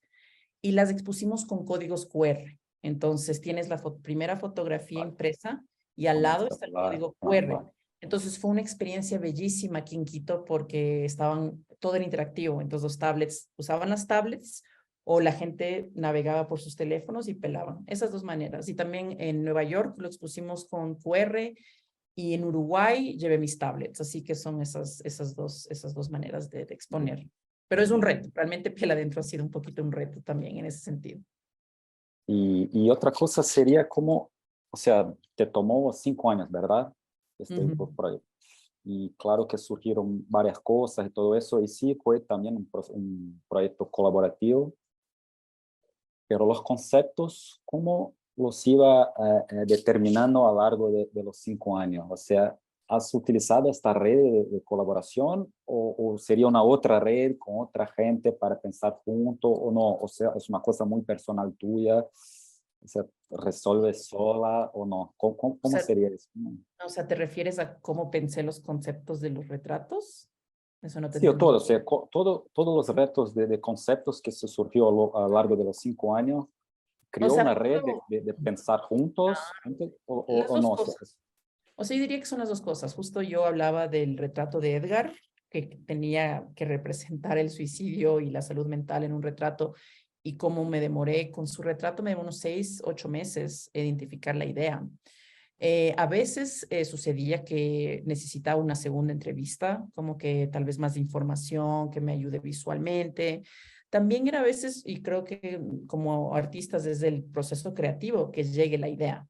y las expusimos con códigos QR. Entonces tienes la primera fotografía impresa y al Con el lado está el celular. código Ah, QR. Entonces fue una experiencia bellísima aquí en Quito porque todo era interactivo. Entonces los tablets, usaban las tablets o la gente navegaba por sus teléfonos y pelaban. Esas dos maneras. Y también en Nueva York lo expusimos con QR y en Uruguay llevé mis tablets. Así que son esas dos maneras de exponer. Pero es un reto. Realmente Piel Adentro ha sido un poquito un reto también en ese sentido. y otra cosa sería como, o sea, te tomó 5 años, ¿verdad? Ujú. Proyecto. Y claro que surgieron varias cosas y todo eso, y sí fue también un proyecto colaborativo, pero los conceptos, ¿cómo los iba determinando a lo largo de los 5 años? O sea, ¿has utilizado esta red de colaboración o sería una otra red con otra gente para pensar junto o no? O sea, es una cosa muy personal tuya, o sea, resolves sola o no. O Cómo sea, sería eso? ¿te refieres a cómo pensé los conceptos de los retratos? Eso no te Sí, o entendí. todo, o sea, todos los retos de conceptos que se surgió a lo largo de los 5 años, O ¿creó sea, una red justo, de pensar juntos las o dos no? O sea, cosas. O sea, yo diría que son las dos cosas. Justo yo hablaba del retrato de Edgar, que tenía que representar el suicidio y la salud mental en un retrato, y cómo me demoré con su retrato, me demoró unos 6, 8 meses identificar la idea. A veces sucedía que necesitaba una segunda entrevista, como que tal vez más de información, que me ayude visualmente. También era a veces, y creo que como artistas desde el proceso creativo, que llegue la idea.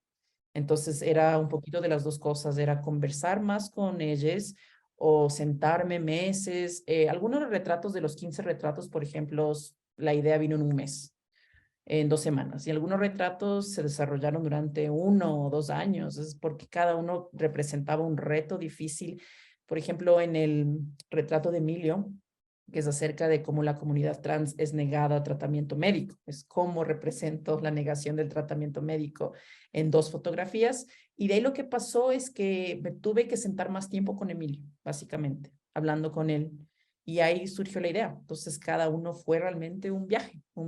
Entonces era un poquito de las dos cosas, era conversar más con ellos o sentarme meses. Algunos retratos de los 15 retratos, por ejemplo, la idea vino en un mes, en 2 semanas, y algunos retratos se desarrollaron durante 1 o 2 años, es porque cada uno representaba un reto difícil. Por ejemplo, en el retrato de Emilio, que es acerca de cómo la comunidad trans es negada a tratamiento médico. Es cómo represento la negación del tratamiento médico en 2 fotografías. Y de ahí lo que pasó es que me tuve que sentar más tiempo con Emilio, básicamente, hablando con él. Y ahí surgió la idea. Entonces, cada uno fue realmente un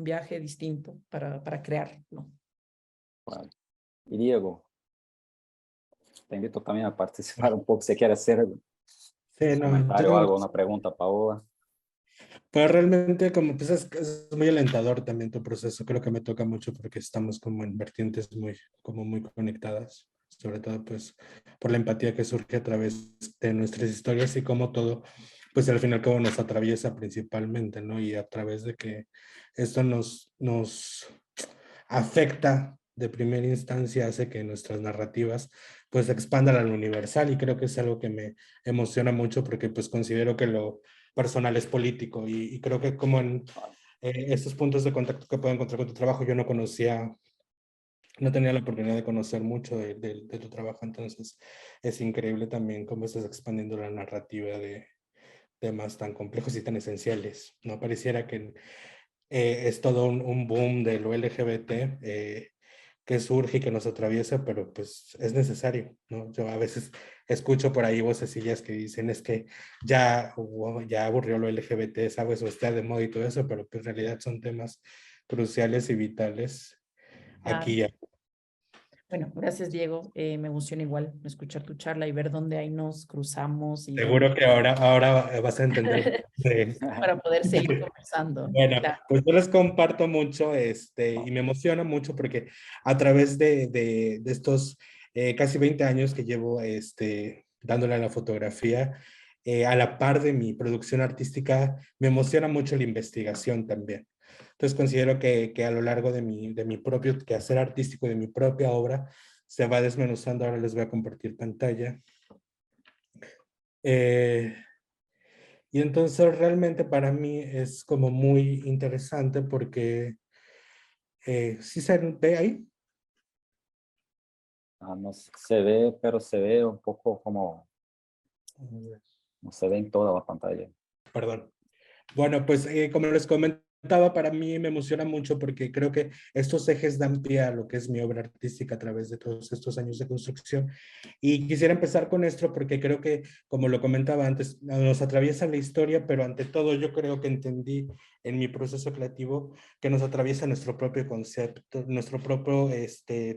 viaje distinto para crear, ¿no? bueno. Y Diego, te invito también a participar un poco si quieres hacer un Sí, no, yo comentario o como, algo, una pregunta, Paola. pues realmente como pues es muy alentador también tu proceso, creo que me toca mucho porque estamos como en vertientes muy, como muy conectadas, sobre todo pues por la empatía que surge a través de nuestras historias y cómo todo, pues al final cómo nos atraviesa principalmente, ¿no? Y a través de que esto nos afecta de primera instancia, hace que nuestras narrativas pues expandan al universal y creo que es algo que me emociona mucho porque pues considero que lo personal es político y creo que como en estos puntos de contacto que puedo encontrar con tu trabajo, yo no conocía, no tenía la oportunidad de conocer mucho de tu trabajo, entonces es increíble también cómo estás expandiendo la narrativa de temas tan complejos y tan esenciales, ¿no? Pareciera que es todo un boom de lo LGBT que surge y que nos atraviesa, pero pues es necesario, ¿no? Yo a veces escucho por ahí vocecillas que dicen es que ya aburrió lo LGBT, ¿sabes? O está de moda y todo eso, pero pues en realidad son temas cruciales y vitales Ah, aquí. bueno, gracias, Diego. Me emociona igual escuchar tu charla y ver dónde ahí nos cruzamos y Seguro dónde que ahora vas a entender. para poder seguir conversando. Bueno, Claro. pues yo les comparto mucho y me emociona mucho porque a través de estos casi 20 años que llevo dándole a la fotografía, a la par de mi producción artística, me emociona mucho la investigación también. Entonces considero que a lo largo de mi propio quehacer artístico, de mi propia obra, se va desmenuzando. Ahora les voy a compartir pantalla. Eh, y entonces realmente para mí es como muy interesante porque sí se ve ahí. Ah, no se ve, pero se ve un poco como, no se ve en toda la pantalla. Perdón. Bueno, pues como les comentaba, para mí me emociona mucho porque creo que estos ejes dan pie a lo que es mi obra artística a través de todos estos años de construcción. Y quisiera empezar con esto porque creo que, como lo comentaba antes, nos atraviesa la historia, pero ante todo yo creo que entendí en mi proceso creativo que nos atraviesa nuestro propio concepto, nuestro propio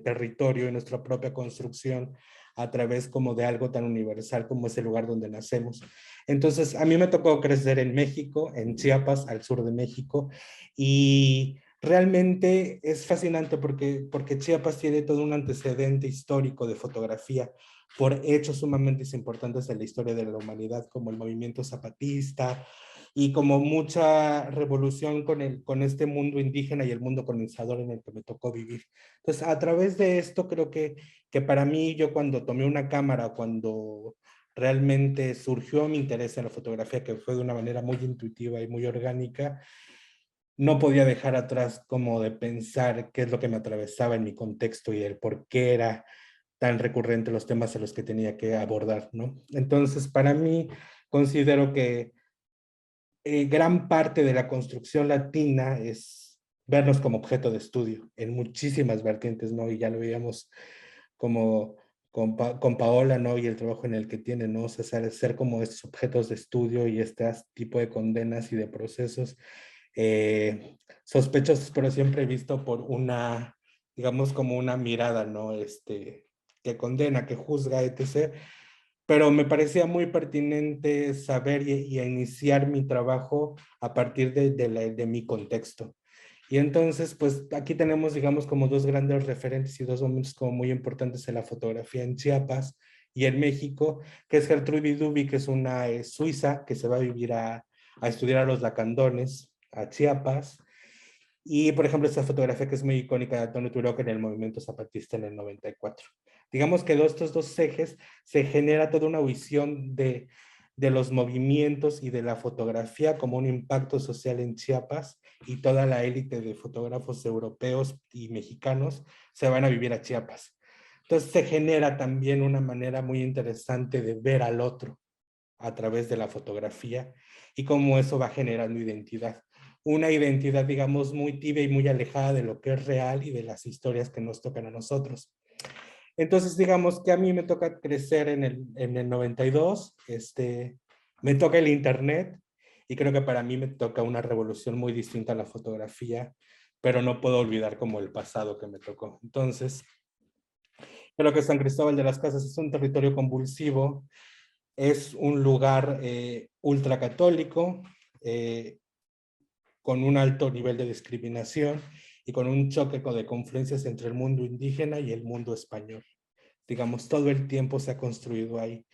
territorio y nuestra propia construcción a través como de algo tan universal como es el lugar donde nacemos. Entonces, a mí me tocó crecer en México, en Chiapas, al sur de México, y realmente es fascinante porque Chiapas tiene todo un antecedente histórico de fotografía por hechos sumamente importantes en la historia de la humanidad, como el movimiento zapatista y como mucha revolución con este mundo indígena y el mundo colonizador en el que me tocó vivir. Entonces, a través de esto creo que para mí, yo cuando tomé una cámara, cuando realmente surgió mi interés en la fotografía, que fue de una manera muy intuitiva y muy orgánica, no podía dejar atrás como de pensar qué es lo que me atravesaba en mi contexto y el por qué era tan recurrente los temas a los que tenía que abordar, ¿no? Entonces, para mí, considero que gran parte de la construcción latina es vernos como objeto de estudio en muchísimas vertientes, ¿no? Y ya lo veíamos como con Paola, ¿no? Y el trabajo en el que tiene, ¿no? O sea, ser como estos objetos de estudio y este tipo de condenas y de procesos sospechosos, pero siempre visto por una, digamos, como una mirada, ¿no? Que condena, que juzga, etc. Pero me parecía muy pertinente saber y a iniciar mi trabajo a partir de mi contexto. Y entonces, pues aquí tenemos, digamos, como dos grandes referentes y dos momentos como muy importantes en la fotografía en Chiapas y en México, que es Gertrudis Duby, que es una suiza que se va a vivir a estudiar a los Lacandones, a Chiapas. Y, por ejemplo, esta fotografía que es muy icónica de Antonio Turoca en el movimiento zapatista en el 94. Digamos que de estos dos ejes se genera toda una visión de los movimientos y de la fotografía como un impacto social en Chiapas, y toda la élite de fotógrafos europeos y mexicanos se van a vivir a Chiapas. Entonces se genera también una manera muy interesante de ver al otro a través de la fotografía y cómo eso va generando identidad. Una identidad, digamos, muy tibia y muy alejada de lo que es real y de las historias que nos tocan a nosotros. Entonces, digamos que a mí me toca crecer en el 92, me toca el internet, y creo que para mí me toca una revolución muy distinta a la fotografía, pero no puedo olvidar como el pasado que me tocó. Entonces, creo que San Cristóbal de las Casas es un territorio convulsivo, es un lugar ultracatólico, con un alto nivel de discriminación y con un choque de confluencias entre el mundo indígena y el mundo español. Digamos, todo el tiempo se ha construido ahí.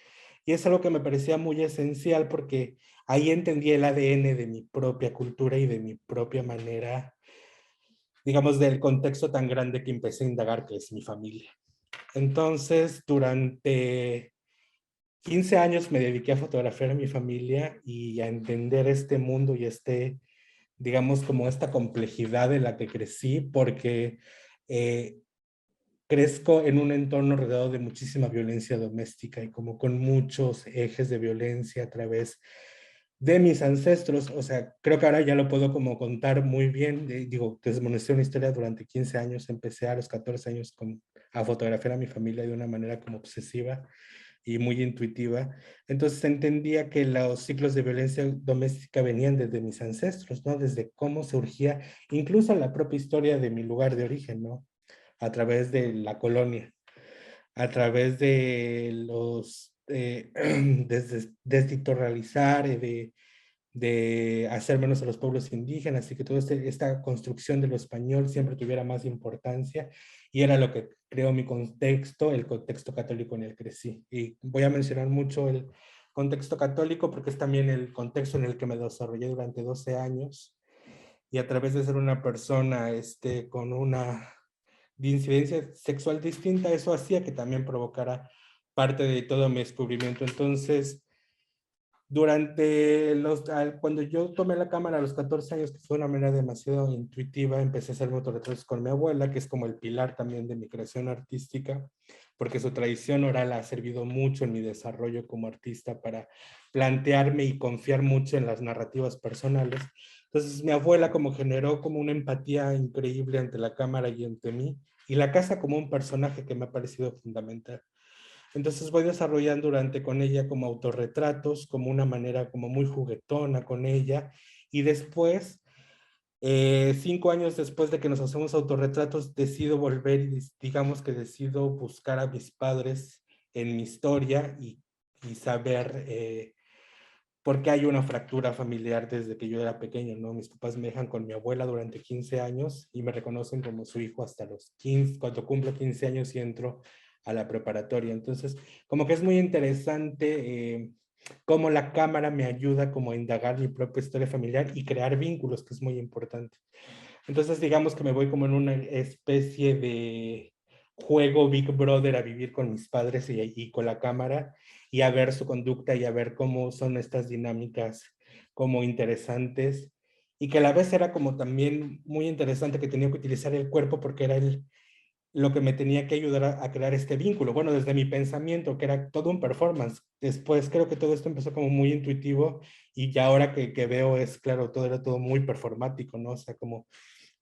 Y es algo que me parecía muy esencial porque ahí entendí el ADN de mi propia cultura y de mi propia manera, digamos, del contexto tan grande que empecé a indagar, que es mi familia. Entonces, durante 15 años me dediqué a fotografiar a mi familia y a entender este mundo y digamos, como esta complejidad en la que crecí, porque crezco en un entorno rodeado de muchísima violencia doméstica y como con muchos ejes de violencia a través de mis ancestros. O sea, creo que ahora ya lo puedo como contar muy bien. Digo, desmonesté una historia durante 15 años, empecé a los 14 años a fotografiar a mi familia de una manera como obsesiva y muy intuitiva. Entonces entendía que los ciclos de violencia doméstica venían desde mis ancestros, ¿no? Desde cómo surgía incluso la propia historia de mi lugar de origen, ¿no? A través de la colonia, a través de desditoralizar, de hacer menos a los pueblos indígenas, y que toda esta construcción de lo español siempre tuviera más importancia, y era lo que creó mi contexto, el contexto católico en el que crecí. Y voy a mencionar mucho el contexto católico porque es también el contexto en el que me desarrollé durante 12 años, y a través de ser una persona con una incidencia sexual distinta, eso hacía que también provocara parte de todo mi descubrimiento. Entonces, cuando yo tomé la cámara a los 14 años, que fue de una manera demasiado intuitiva, empecé a hacer motorretratos con mi abuela, que es como el pilar también de mi creación artística, porque su tradición oral ha servido mucho en mi desarrollo como artista para plantearme y confiar mucho en las narrativas personales. Entonces mi abuela como generó como una empatía increíble ante la cámara y ante mí, y la casa como un personaje que me ha parecido fundamental. Entonces voy desarrollando con ella como autorretratos, como una manera como muy juguetona con ella. Y después, 5 años después de que nos hacemos autorretratos, decido volver y digamos que decido buscar a mis padres en mi historia y saber por qué hay una fractura familiar desde que yo era pequeño, ¿no? Mis papás me dejan con mi abuela durante 15 años y me reconocen como su hijo hasta los 15, cuando cumplo 15 años y entro a la preparatoria. Entonces, como que es muy interesante cómo la cámara me ayuda como a indagar mi propia historia familiar y crear vínculos, que es muy importante. Entonces, digamos que me voy como en una especie de juego Big Brother a vivir con mis padres y con la cámara, y a ver su conducta y a ver cómo son estas dinámicas como interesantes, y que a la vez era como también muy interesante que tenía que utilizar el cuerpo porque era lo que me tenía que ayudar a crear este vínculo. Bueno, desde mi pensamiento, que era todo un performance. Después creo que todo esto empezó como muy intuitivo y ya ahora que veo es, claro, todo era todo muy performático, ¿no? O sea, como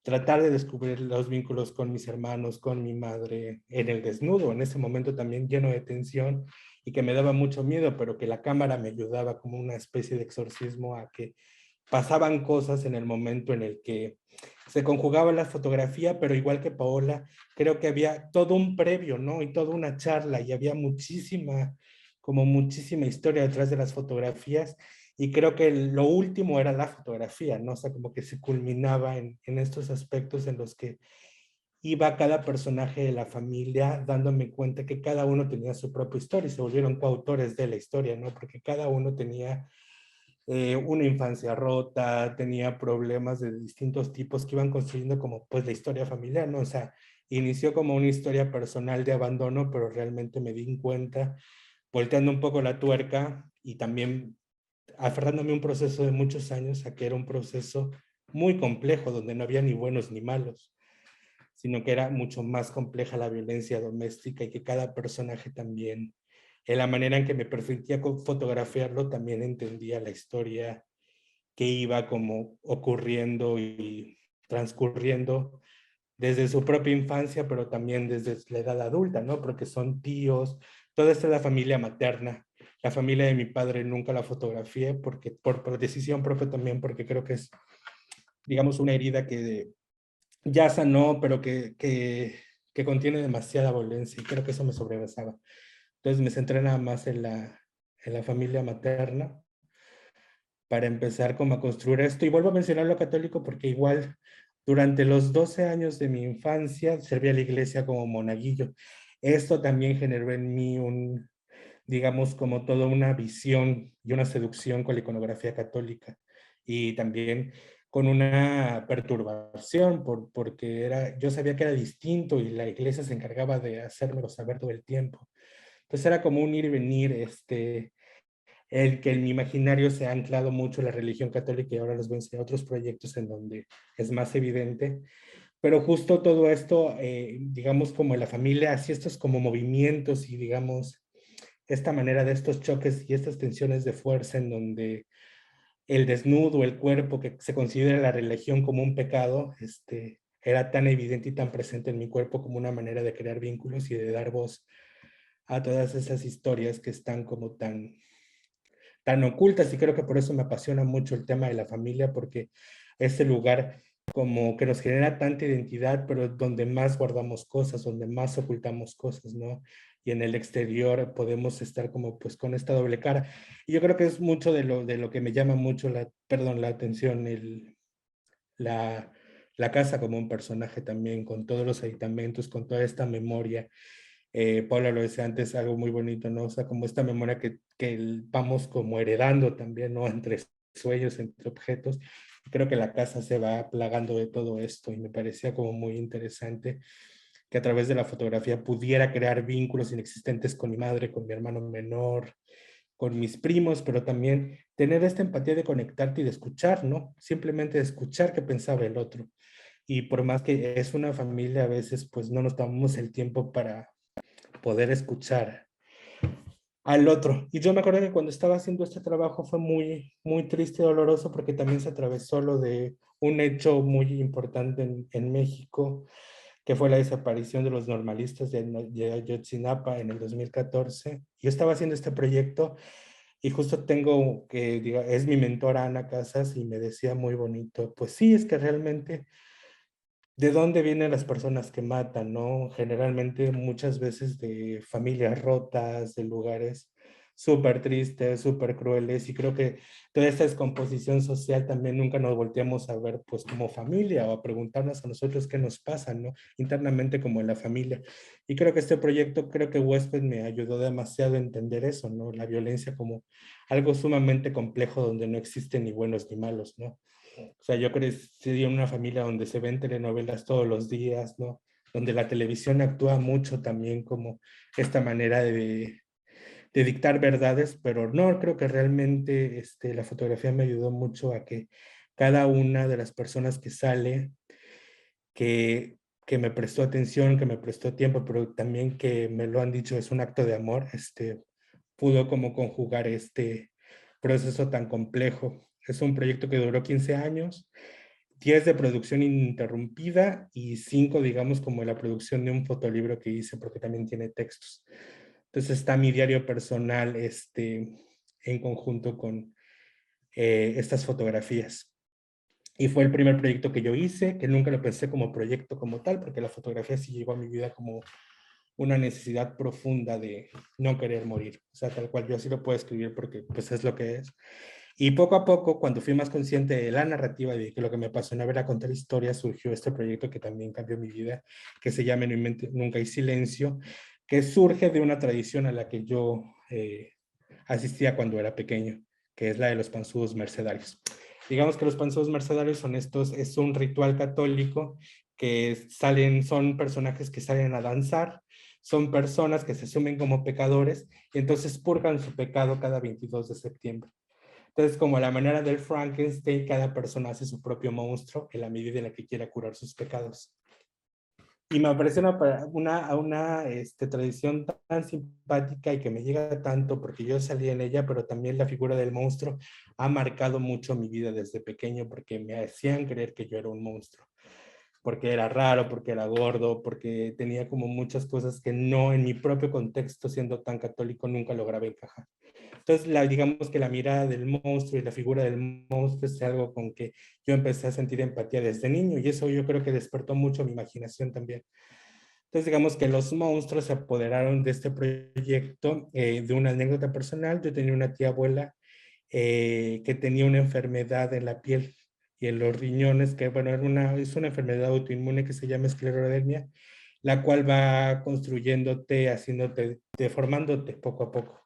tratar de descubrir los vínculos con mis hermanos, con mi madre, en el desnudo, en ese momento también lleno de tensión y que me daba mucho miedo, pero que la cámara me ayudaba como una especie de exorcismo a que pasaban cosas en el momento en el que se conjugaba la fotografía, pero igual que Paola, creo que había todo un previo, ¿no? Y toda una charla y había como muchísima historia detrás de las fotografías y creo que lo último era la fotografía, ¿no? O sea, como que se culminaba en estos aspectos en los que iba cada personaje de la familia dándome cuenta que cada uno tenía su propia historia y se volvieron coautores de la historia, ¿no? Porque cada uno tenía una infancia rota, tenía problemas de distintos tipos que iban construyendo como pues la historia familiar, ¿no? O sea, inició como una historia personal de abandono, pero realmente me di cuenta, volteando un poco la tuerca y también aferrándome a un proceso de muchos años, a que era un proceso muy complejo, donde no había ni buenos ni malos, sino que era mucho más compleja la violencia doméstica y que cada personaje también, en la manera en que me permitía fotografiarlo, también entendía la historia que iba como ocurriendo y transcurriendo desde su propia infancia, pero también desde la edad adulta, ¿no? Porque son tíos, toda esta es la familia materna. La familia de mi padre nunca la fotografié porque por decisión propia también, porque creo que es, digamos, una herida que ya sanó, pero que contiene demasiada violencia y creo que eso me sobrepasaba. Entonces me centré nada más en la familia materna para empezar como a construir esto. Y vuelvo a mencionar lo católico porque igual durante los 12 años de mi infancia serví a la iglesia como monaguillo. Esto también generó en mí digamos, como toda una visión y una seducción con la iconografía católica. Y también con una perturbación, porque yo sabía que era distinto y la iglesia se encargaba de hacérmelo saber todo el tiempo. Entonces era como un ir y venir, el que en mi imaginario se ha anclado mucho la religión católica y ahora les voy a enseñar otros proyectos en donde es más evidente. Pero justo todo esto, digamos, como en la familia, así estos como movimientos y digamos, esta manera de estos choques y estas tensiones de fuerza en donde el desnudo, el cuerpo, que se considera la religión como un pecado, era tan evidente y tan presente en mi cuerpo como una manera de crear vínculos y de dar voz a todas esas historias que están como tan ocultas y creo que por eso me apasiona mucho el tema de la familia porque ese lugar como que nos genera tanta identidad, pero donde más guardamos cosas, donde más ocultamos cosas, ¿no? Y en el exterior podemos estar como pues con esta doble cara. Y yo creo que es mucho de lo que me llama mucho la atención, la, la casa como un personaje también, con todos los aditamentos, con toda esta memoria. Paula lo decía antes, algo muy bonito, ¿no? O sea, como esta memoria que vamos como heredando también, ¿no? Entre sueños, entre objetos. Creo que la casa se va plagando de todo esto y me parecía como muy interesante que a través de la fotografía pudiera crear vínculos inexistentes con mi madre, con mi hermano menor, con mis primos, pero también tener esta empatía de conectarte y de escuchar, ¿no? Simplemente de escuchar qué pensaba el otro. Y por más que es una familia, a veces pues no nos tomamos el tiempo para poder escuchar al otro. Y yo me acuerdo que cuando estaba haciendo este trabajo fue muy, muy triste y doloroso porque también se atravesó lo de un hecho muy importante en México, que fue la desaparición de los normalistas de Ayotzinapa en el 2014. Yo estaba haciendo este proyecto y justo tengo que, es mi mentora Ana Casas y me decía muy bonito, pues sí, es que realmente ¿de dónde vienen las personas que matan, no? Generalmente muchas veces de familias rotas, de lugares súper tristes, súper crueles, y creo que toda esta descomposición social también nunca nos volteamos a ver pues como familia o a preguntarnos a nosotros qué nos pasa, ¿no? Internamente como en la familia. Y creo que este proyecto, creo que Huésped me ayudó demasiado a entender eso, ¿no? La violencia como algo sumamente complejo donde no existen ni buenos ni malos, ¿no? O sea, yo crecí en una familia donde se ven telenovelas todos los días, ¿no? Donde la televisión actúa mucho también como esta manera de dictar verdades, pero no, creo que realmente la fotografía me ayudó mucho a que cada una de las personas que sale, que que me prestó atención, que me prestó tiempo, pero también que me lo han dicho, es un acto de amor, pudo como conjugar este proceso tan complejo. Es un proyecto que duró 15 años, 10 de producción ininterrumpida y 5, digamos, como la producción de un fotolibro que hice, porque también tiene textos. Entonces está mi diario personal en conjunto con estas fotografías. Y fue el primer proyecto que yo hice, que nunca lo pensé como proyecto como tal, porque la fotografía sí llegó a mi vida como una necesidad profunda de no querer morir. O sea, tal cual yo así lo puedo escribir porque pues es lo que es. Y poco a poco, cuando fui más consciente de la narrativa, de que lo que me apasionaba era contar historias, surgió este proyecto que también cambió mi vida, que se llama En mi mente nunca hay silencio, que surge de una tradición a la que yo asistía cuando era pequeño, que es la de los panzudos mercedarios. Digamos que los panzudos mercedarios son estos, es un ritual católico que son personajes que salen a danzar, son personas que se asumen como pecadores y entonces purgan su pecado cada 22 de septiembre. Entonces, como a la manera del Frankenstein, cada persona hace su propio monstruo en la medida en la que quiera curar sus pecados. Y me parece una tradición tan simpática y que me llega tanto porque yo salí en ella, pero también la figura del monstruo ha marcado mucho mi vida desde pequeño porque me hacían creer que yo era un monstruo, porque era raro, porque era gordo, porque tenía como muchas cosas que no en mi propio contexto, siendo tan católico, nunca lograba encajar. Entonces, digamos que la mirada del monstruo y la figura del monstruo es algo con que yo empecé a sentir empatía desde niño y eso yo creo que despertó mucho mi imaginación también. Entonces, digamos que los monstruos se apoderaron de este proyecto de una anécdota personal. Yo tenía una tía abuela que tenía una enfermedad en la piel y en los riñones, que bueno, es una enfermedad autoinmune que se llama esclerodermia, la cual va construyéndote, haciéndote, deformándote poco a poco.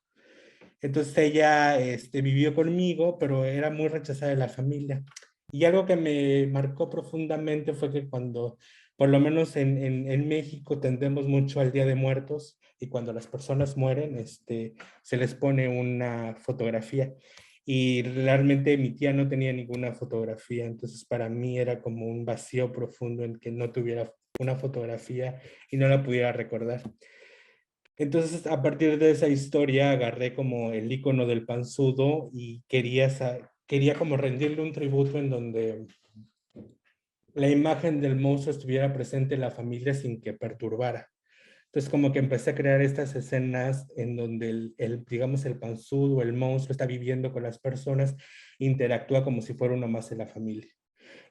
Entonces ella vivió conmigo, pero era muy rechazada de la familia. Y algo que me marcó profundamente fue que cuando, por lo menos en México, tendemos mucho al Día de Muertos y cuando las personas mueren, se les pone una fotografía. Y realmente mi tía no tenía ninguna fotografía, entonces para mí era como un vacío profundo en que no tuviera una fotografía y no la pudiera recordar. Entonces, a partir de esa historia, agarré como el icono del panzudo y quería como rendirle un tributo en donde la imagen del monstruo estuviera presente en la familia sin que perturbara. Entonces, como que empecé a crear estas escenas en donde digamos, el panzudo, el monstruo está viviendo con las personas, interactúa como si fuera uno más en la familia.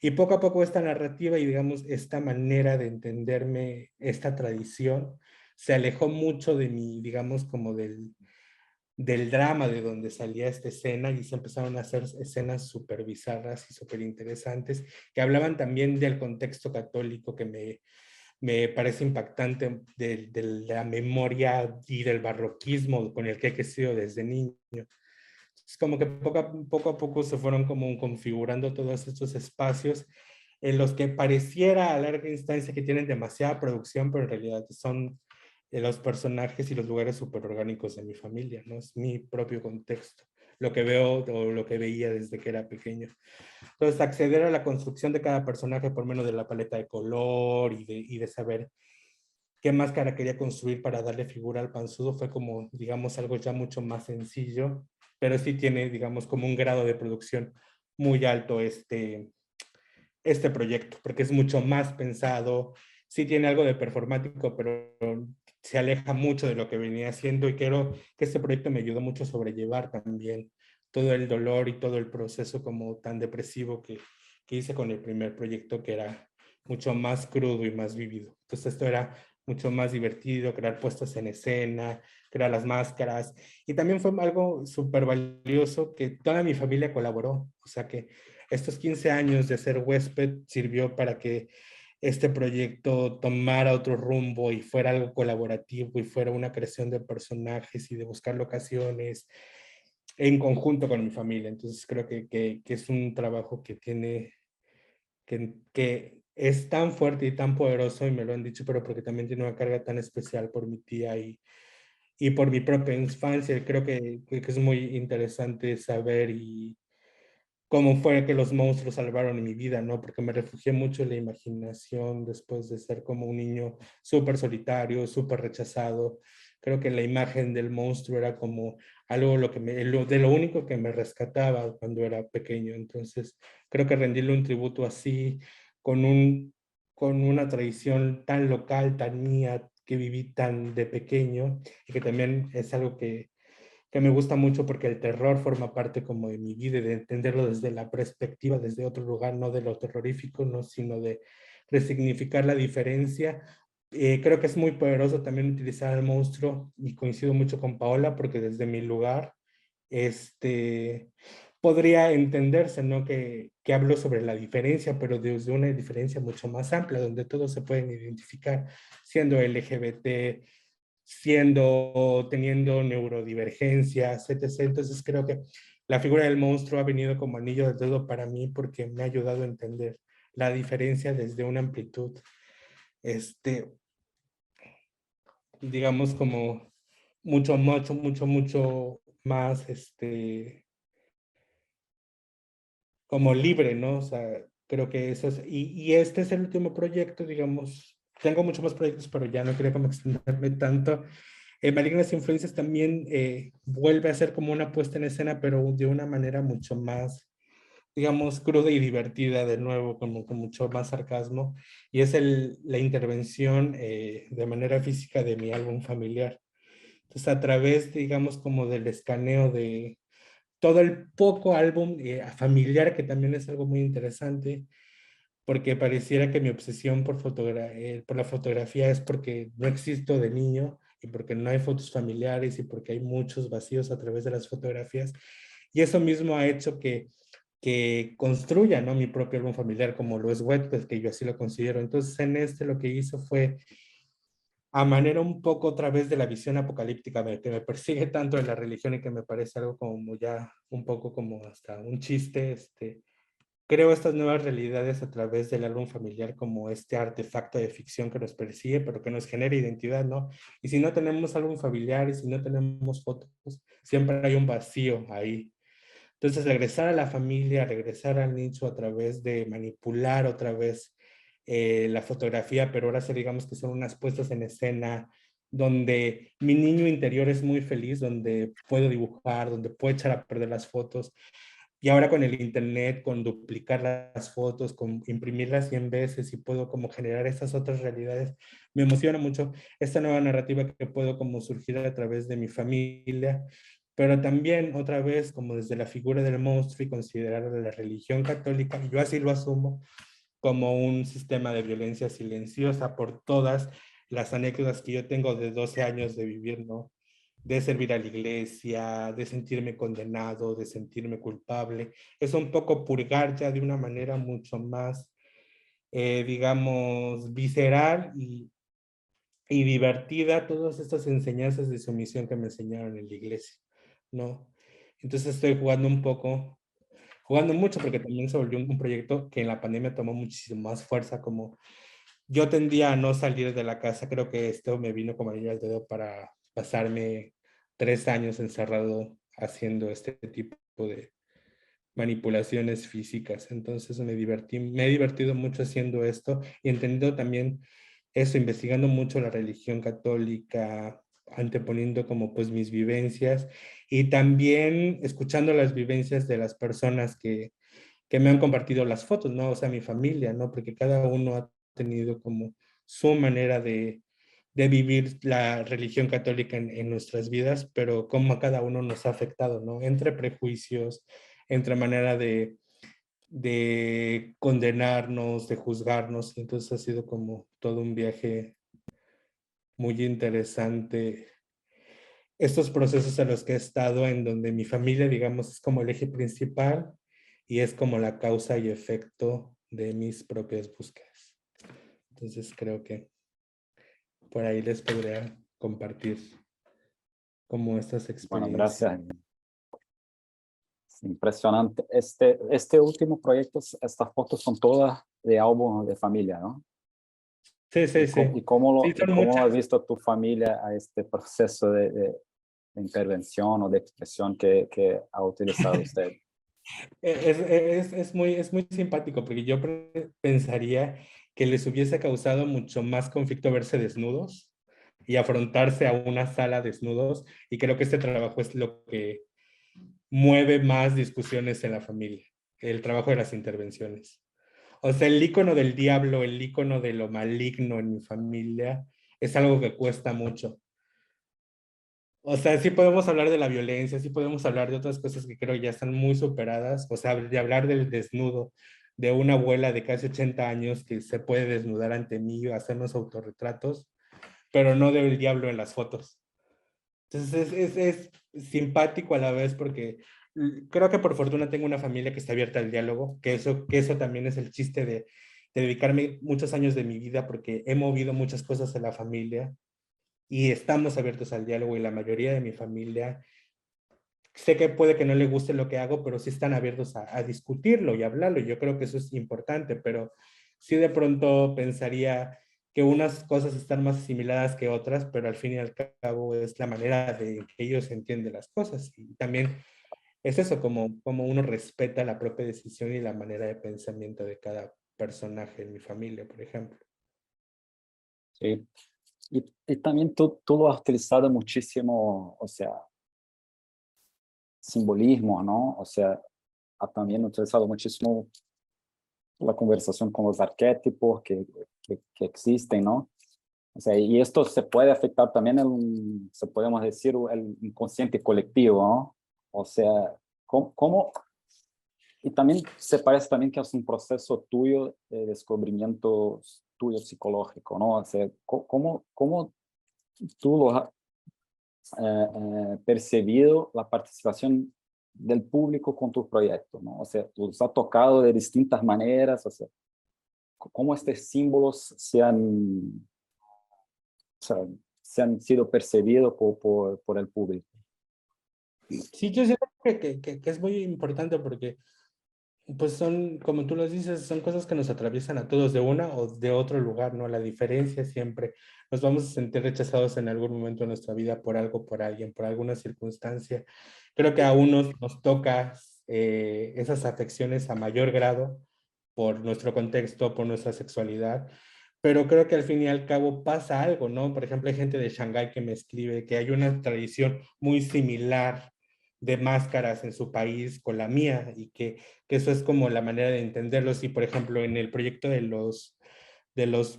Y poco a poco esta narrativa y digamos esta manera de entenderme, esta tradición, se alejó mucho de mi, digamos, como del drama de donde salía esta escena y se empezaron a hacer escenas súper bizarras y súper interesantes que hablaban también del contexto católico que me parece impactante de la memoria y del barroquismo con el que he crecido desde niño. Es como que poco a poco se fueron como configurando todos estos espacios en los que pareciera a larga instancia que tienen demasiada producción, pero en realidad son los personajes y los lugares súper orgánicos de mi familia, ¿no? Es mi propio contexto, lo que veo o lo que veía desde que era pequeño. Entonces, acceder a la construcción de cada personaje por menos de la paleta de color y de saber qué máscara quería construir para darle figura al panzudo fue como, digamos, algo ya mucho más sencillo, pero sí tiene, digamos, como un grado de producción muy alto este proyecto, porque es mucho más pensado, sí tiene algo de performático, pero se aleja mucho de lo que venía haciendo y creo que este proyecto me ayudó mucho a sobrellevar también todo el dolor y todo el proceso como tan depresivo que hice con el primer proyecto, que era mucho más crudo y más vívido. Entonces esto era mucho más divertido, crear puestas en escena, crear las máscaras. Y también fue algo súper valioso que toda mi familia colaboró. O sea que estos 15 años de ser huésped sirvió para que este proyecto tomara otro rumbo y fuera algo colaborativo y fuera una creación de personajes y de buscar locaciones en conjunto con mi familia. Entonces creo que es un trabajo que tiene, que es tan fuerte y tan poderoso, y me lo han dicho, pero porque también tiene una carga tan especial por mi tía y por mi propia infancia. Creo que es muy interesante saber cómo fue que los monstruos salvaron mi vida, ¿no? Porque me refugié mucho en la imaginación después de ser como un niño súper solitario, súper rechazado. Creo que la imagen del monstruo era como algo de lo único que me rescataba cuando era pequeño. Entonces, creo que rendirle un tributo así, con con una tradición tan local, tan mía, que viví tan de pequeño, y que también es algo que me gusta mucho porque el terror forma parte como de mi vida y de entenderlo desde la perspectiva, desde otro lugar, no de lo terrorífico, no, sino de resignificar la diferencia. Creo que es muy poderoso también utilizar al monstruo y coincido mucho con Paola porque desde mi lugar podría entenderse, ¿no? Que hablo sobre la diferencia, pero desde una diferencia mucho más amplia, donde todos se pueden identificar siendo LGBT, teniendo neurodivergencias, etc. Entonces creo que la figura del monstruo ha venido como anillo de dedo para mí porque me ha ayudado a entender la diferencia desde una amplitud, digamos como mucho más, como libre, ¿no? O sea, creo que eso es, y este es el último proyecto, digamos, tengo muchos más proyectos, pero ya no quería como extenderme tanto. Malignas Influencias también vuelve a ser como una puesta en escena, pero de una manera mucho más, digamos, cruda y divertida, de nuevo, como con mucho más sarcasmo, y es la intervención de manera física de mi álbum familiar. Entonces, a través, digamos, como del escaneo de todo el poco álbum familiar, que también es algo muy interesante, porque pareciera que mi obsesión por la fotografía es porque no existo de niño y porque no hay fotos familiares y porque hay muchos vacíos a través de las fotografías. Y eso mismo ha hecho que construya, ¿no? Mi propio álbum familiar, como lo es Wet, pues que yo así lo considero. Entonces, en lo que hizo fue, a manera un poco otra vez de la visión apocalíptica que me persigue tanto en la religión y que me parece algo como ya un poco como hasta un chiste, creo estas nuevas realidades a través del álbum familiar como este artefacto de ficción que nos persigue, pero que nos genera identidad, ¿no? Y si no tenemos álbum familiar y si no tenemos fotos, siempre hay un vacío ahí. Entonces, regresar a la familia, regresar al nicho a través de manipular otra vez la fotografía, pero ahora sí digamos que son unas puestas en escena donde mi niño interior es muy feliz, donde puedo dibujar, donde puedo echar a perder las fotos, y ahora con el internet, con duplicar las fotos, con imprimirlas 100 veces y puedo como generar estas otras realidades, me emociona mucho esta nueva narrativa que puedo como surgir a través de mi familia, pero también otra vez como desde la figura del monstruo y considerar la religión católica, y yo así lo asumo, como un sistema de violencia silenciosa por todas las anécdotas que yo tengo de 12 años de vivir, ¿no? De servir a la iglesia, de sentirme condenado, de sentirme culpable. Es un poco purgar ya de una manera mucho más, digamos, visceral y divertida todas estas enseñanzas de sumisión que me enseñaron en la iglesia, ¿no? Entonces estoy jugando mucho porque también se volvió un proyecto que en la pandemia tomó muchísimo más fuerza, como yo tendía a no salir de la casa, creo que esto me vino como anillo al dedo para pasarme 3 años encerrado haciendo este tipo de manipulaciones físicas. Entonces me he divertido mucho haciendo esto y entendiendo también eso, investigando mucho la religión católica, anteponiendo como pues mis vivencias y también escuchando las vivencias de las personas que me han compartido las fotos, ¿no? O sea, mi familia, ¿no? Porque cada uno ha tenido como su manera de vivir la religión católica en nuestras vidas, pero cómo a cada uno nos ha afectado, ¿no? Entre prejuicios, entre manera de condenarnos, de juzgarnos, y entonces ha sido como todo un viaje muy interesante. Estos procesos en los que he estado, en donde mi familia, digamos, es como el eje principal y es como la causa y efecto de mis propias búsquedas. Entonces creo que por ahí les podría compartir como estas Bueno, experiencias. gracias. Impresionante. Este último proyecto, estas fotos son todas de álbum de familia, ¿no? Sí, sí, sí. Y cómo Sí, y son cómo ha muchas. visto tu familia a este proceso de intervención o de expresión que ha utilizado usted? Es muy simpático porque yo pensaría que les hubiese causado mucho más conflicto verse desnudos y afrontarse a una sala desnudos, y creo que este trabajo es lo que mueve más discusiones en la familia, el trabajo de las intervenciones. O sea, el icono del diablo, el icono de lo maligno en mi familia es algo que cuesta mucho. O sea, sí podemos hablar de la violencia, sí podemos hablar de otras cosas que creo ya están muy superadas. O sea, de hablar del desnudo, de una abuela de casi 80 años que se puede desnudar ante mí y hacernos autorretratos, pero no del diablo en las fotos. Entonces es simpático a la vez porque creo que por fortuna tengo una familia que está abierta al diálogo, que eso también es el chiste de dedicarme muchos años de mi vida porque he movido muchas cosas en la familia y estamos abiertos al diálogo, y la mayoría de mi familia sé que puede que no le guste lo que hago, pero sí están abiertos a discutirlo y hablarlo. Yo creo que eso es importante, pero sí de pronto pensaría que unas cosas están más asimiladas que otras, pero al fin y al cabo es la manera de que ellos entienden las cosas. Y también es eso, como uno respeta la propia decisión y la manera de pensamiento de cada personaje en mi familia, por ejemplo. Sí. Y también tú lo has utilizado muchísimo, o sea, simbolismo, ¿no? O sea, ha también utilizado muchísimo la conversación con los arquetipos que existen, ¿no? O sea, y esto se puede afectar también, se podemos decir, el inconsciente colectivo, ¿no? O sea, ¿cómo? Y también se parece también que es un proceso tuyo de descubrimiento tuyo psicológico, ¿no? O sea, ¿cómo tú lo has percibido la participación del público con tu proyecto, ¿no? O sea, los ha tocado de distintas maneras, o sea, cómo estos símbolos se han sido percibidos por el público. Sí, yo siento que es muy importante porque pues son, como tú lo dices, son cosas que nos atraviesan a todos de una o de otro lugar, ¿no? La diferencia siempre, nos vamos a sentir rechazados en algún momento de nuestra vida por algo, por alguien, por alguna circunstancia. Creo que a unos nos toca esas afecciones a mayor grado por nuestro contexto, por nuestra sexualidad, pero creo que al fin y al cabo pasa algo, ¿no? Por ejemplo, hay gente de Shanghái que me escribe que hay una tradición muy similar de máscaras en su país con la mía, y que eso es como la manera de entenderlo. Si, por ejemplo, en el proyecto de los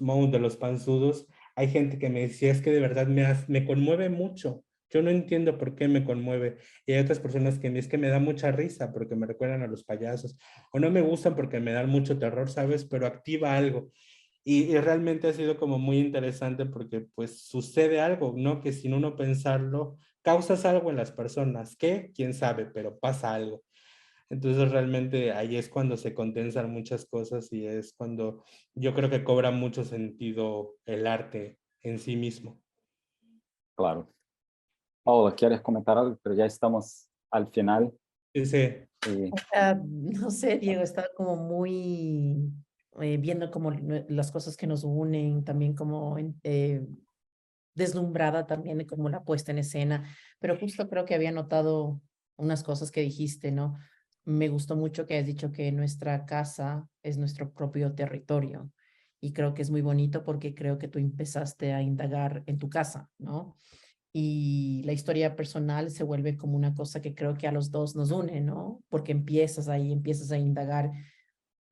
Hmong, de los panzudos, hay gente que me decía, es que de verdad me conmueve mucho. Yo no entiendo por qué me conmueve. Y hay otras personas que me es que me da mucha risa porque me recuerdan a los payasos. O no me gustan porque me dan mucho terror, ¿sabes? Pero activa algo. Y realmente ha sido como muy interesante porque pues sucede algo, ¿no? Que sin uno pensarlo, causas algo en las personas. ¿Qué? ¿Quién sabe? Pero pasa algo. Entonces realmente ahí es cuando se condensan muchas cosas y es cuando yo creo que cobra mucho sentido el arte en sí mismo. Claro. Paula, ¿quieres comentar algo? Pero ya estamos al final. Ese, No sé, Diego, estaba como muy viendo como las cosas que nos unen, también como deslumbrada también de como la puesta en escena, pero justo creo que había notado unas cosas que dijiste, ¿no? Me gustó mucho que has dicho que nuestra casa es nuestro propio territorio, y creo que es muy bonito porque creo que tú empezaste a indagar en tu casa, ¿no? Y la historia personal se vuelve como una cosa que creo que a los dos nos une, ¿no? Porque empiezas ahí, empiezas a indagar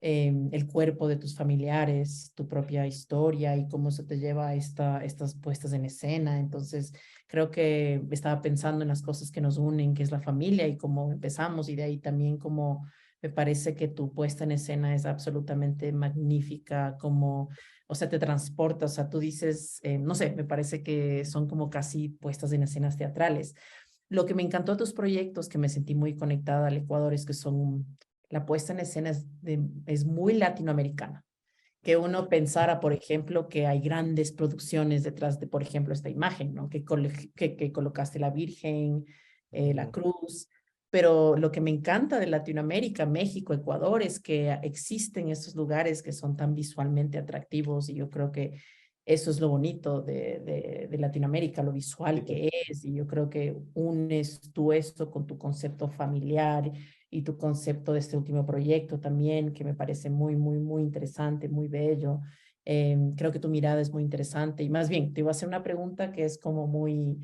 el cuerpo de tus familiares, tu propia historia y cómo se te lleva a estas puestas en escena. Entonces, creo que estaba pensando en las cosas que nos unen, que es la familia y cómo empezamos, y de ahí también como me parece que tu puesta en escena es absolutamente magnífica, como, o sea, te transporta, o sea, tú dices, no sé, me parece que son como casi puestas en escenas teatrales. Lo que me encantó de tus proyectos, que me sentí muy conectada al Ecuador, es que son la puesta en escena es muy latinoamericana. Que uno pensara, por ejemplo, que hay grandes producciones detrás de, por ejemplo, esta imagen, ¿no? Que colocaste la Virgen, la cruz, pero lo que me encanta de Latinoamérica, México, Ecuador, es que existen estos lugares que son tan visualmente atractivos, y yo creo que eso es lo bonito de Latinoamérica, lo visual que es, y yo creo que unes tú esto con tu concepto familiar y tu concepto de este último proyecto también, que me parece muy, muy, muy interesante, muy bello. Creo que tu mirada es muy interesante, y más bien, te iba a hacer una pregunta que es como muy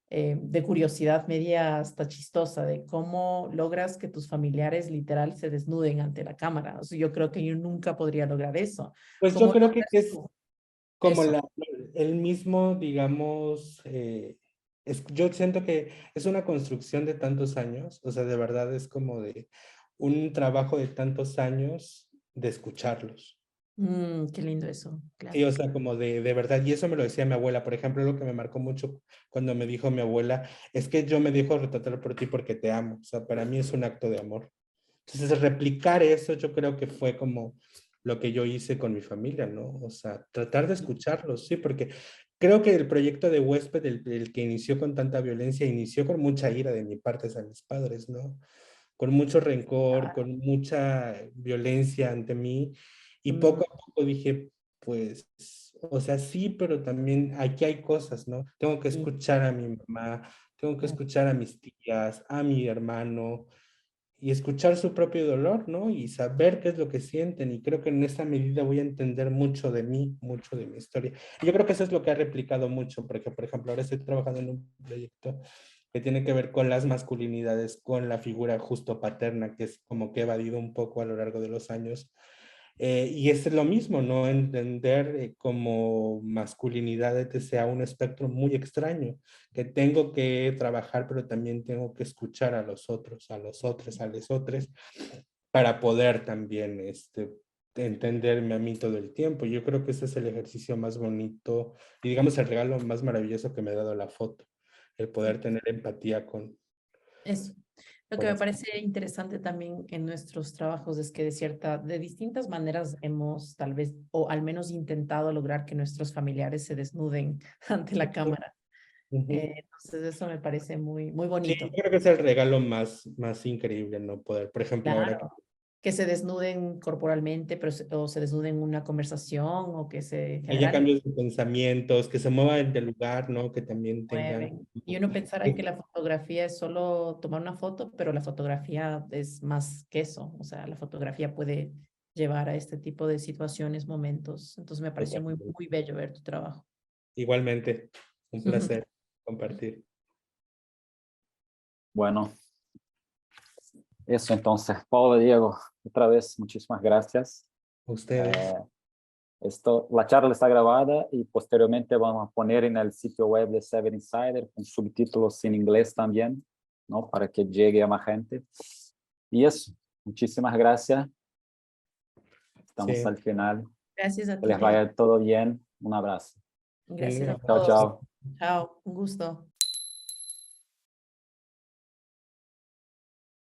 de curiosidad media hasta chistosa, de cómo logras que tus familiares literal se desnuden ante la cámara. O sea, yo creo que yo nunca podría lograr eso. Pues yo ¿Cómo creo que logras es tú como eso? el mismo, digamos, yo siento que es una construcción de tantos años, o sea, de verdad es como de un trabajo de tantos años de escucharlos. Qué lindo eso, Sí, claro. o sea, como de verdad, y eso me lo decía mi abuela, por ejemplo, lo que me marcó mucho cuando me dijo mi abuela, es que yo me dejo retratar por ti porque te amo, o sea, para mí es un acto de amor. Entonces, replicar eso yo creo que fue como lo que yo hice con mi familia, ¿no? O sea, tratar de escucharlos, sí, porque creo que el proyecto de Huésped, el que inició con tanta violencia, inició con mucha ira de mi parte hacia mis padres, ¿no? Con mucho rencor, Ah, con mucha violencia ante mí, y mm, poco a poco dije, pues, o sea, sí, pero también aquí hay cosas, ¿no? Tengo que sí, escuchar a mi mamá, tengo que claro. escuchar a mis tías, a mi hermano, y escuchar su propio dolor, ¿no? Y saber qué es lo que sienten. Y creo que en esa medida voy a entender mucho de mí, mucho de mi historia. Y yo creo que eso es lo que ha replicado mucho, porque, por ejemplo, ahora estoy trabajando en un proyecto que tiene que ver con las masculinidades, con la figura justo paterna, que es como que he evadido un poco a lo largo de los años. Y es lo mismo, ¿no? Entender como masculinidad sea un espectro muy extraño, que tengo que trabajar, pero también tengo que escuchar a los otros, a los otros, a los otros, para poder también entenderme a mí todo el tiempo. Yo creo que ese es el ejercicio más bonito y digamos el regalo más maravilloso que me ha dado la foto, el poder tener empatía Eso. Lo con que me las... parece interesante también en nuestros trabajos es que de distintas maneras hemos tal vez, o al menos intentado lograr que nuestros familiares se desnuden ante la cámara. Ujú. Entonces eso me parece muy, muy Sí, yo bonito. creo que es el regalo más increíble, ¿no? Poder, por ejemplo, ahora Claro. Que se desnuden corporalmente, pero o se desnuden en una conversación, o que se en haya general cambios de pensamientos, que se muevan del lugar, ¿no? Que también tengan... mueven. Y uno pensara que la fotografía es solo tomar una foto, pero la fotografía es más que eso. O sea, la fotografía puede llevar a este tipo de situaciones, momentos. Entonces me pareció muy, muy bello ver tu trabajo. Igualmente, un placer compartir. Bueno, eso entonces, Paula, Diego, otra vez, muchísimas gracias. A ustedes. La charla está grabada y posteriormente vamos a poner en el sitio web de Seven Insider con subtítulos en inglés también, ¿no? Para que llegue a más gente. Y eso, muchísimas gracias. Estamos Sí. al final. Gracias a Que ti, les Diego. vaya todo bien. Un abrazo. Gracias a Venga, Chao, todos. chao. Chao, un gusto.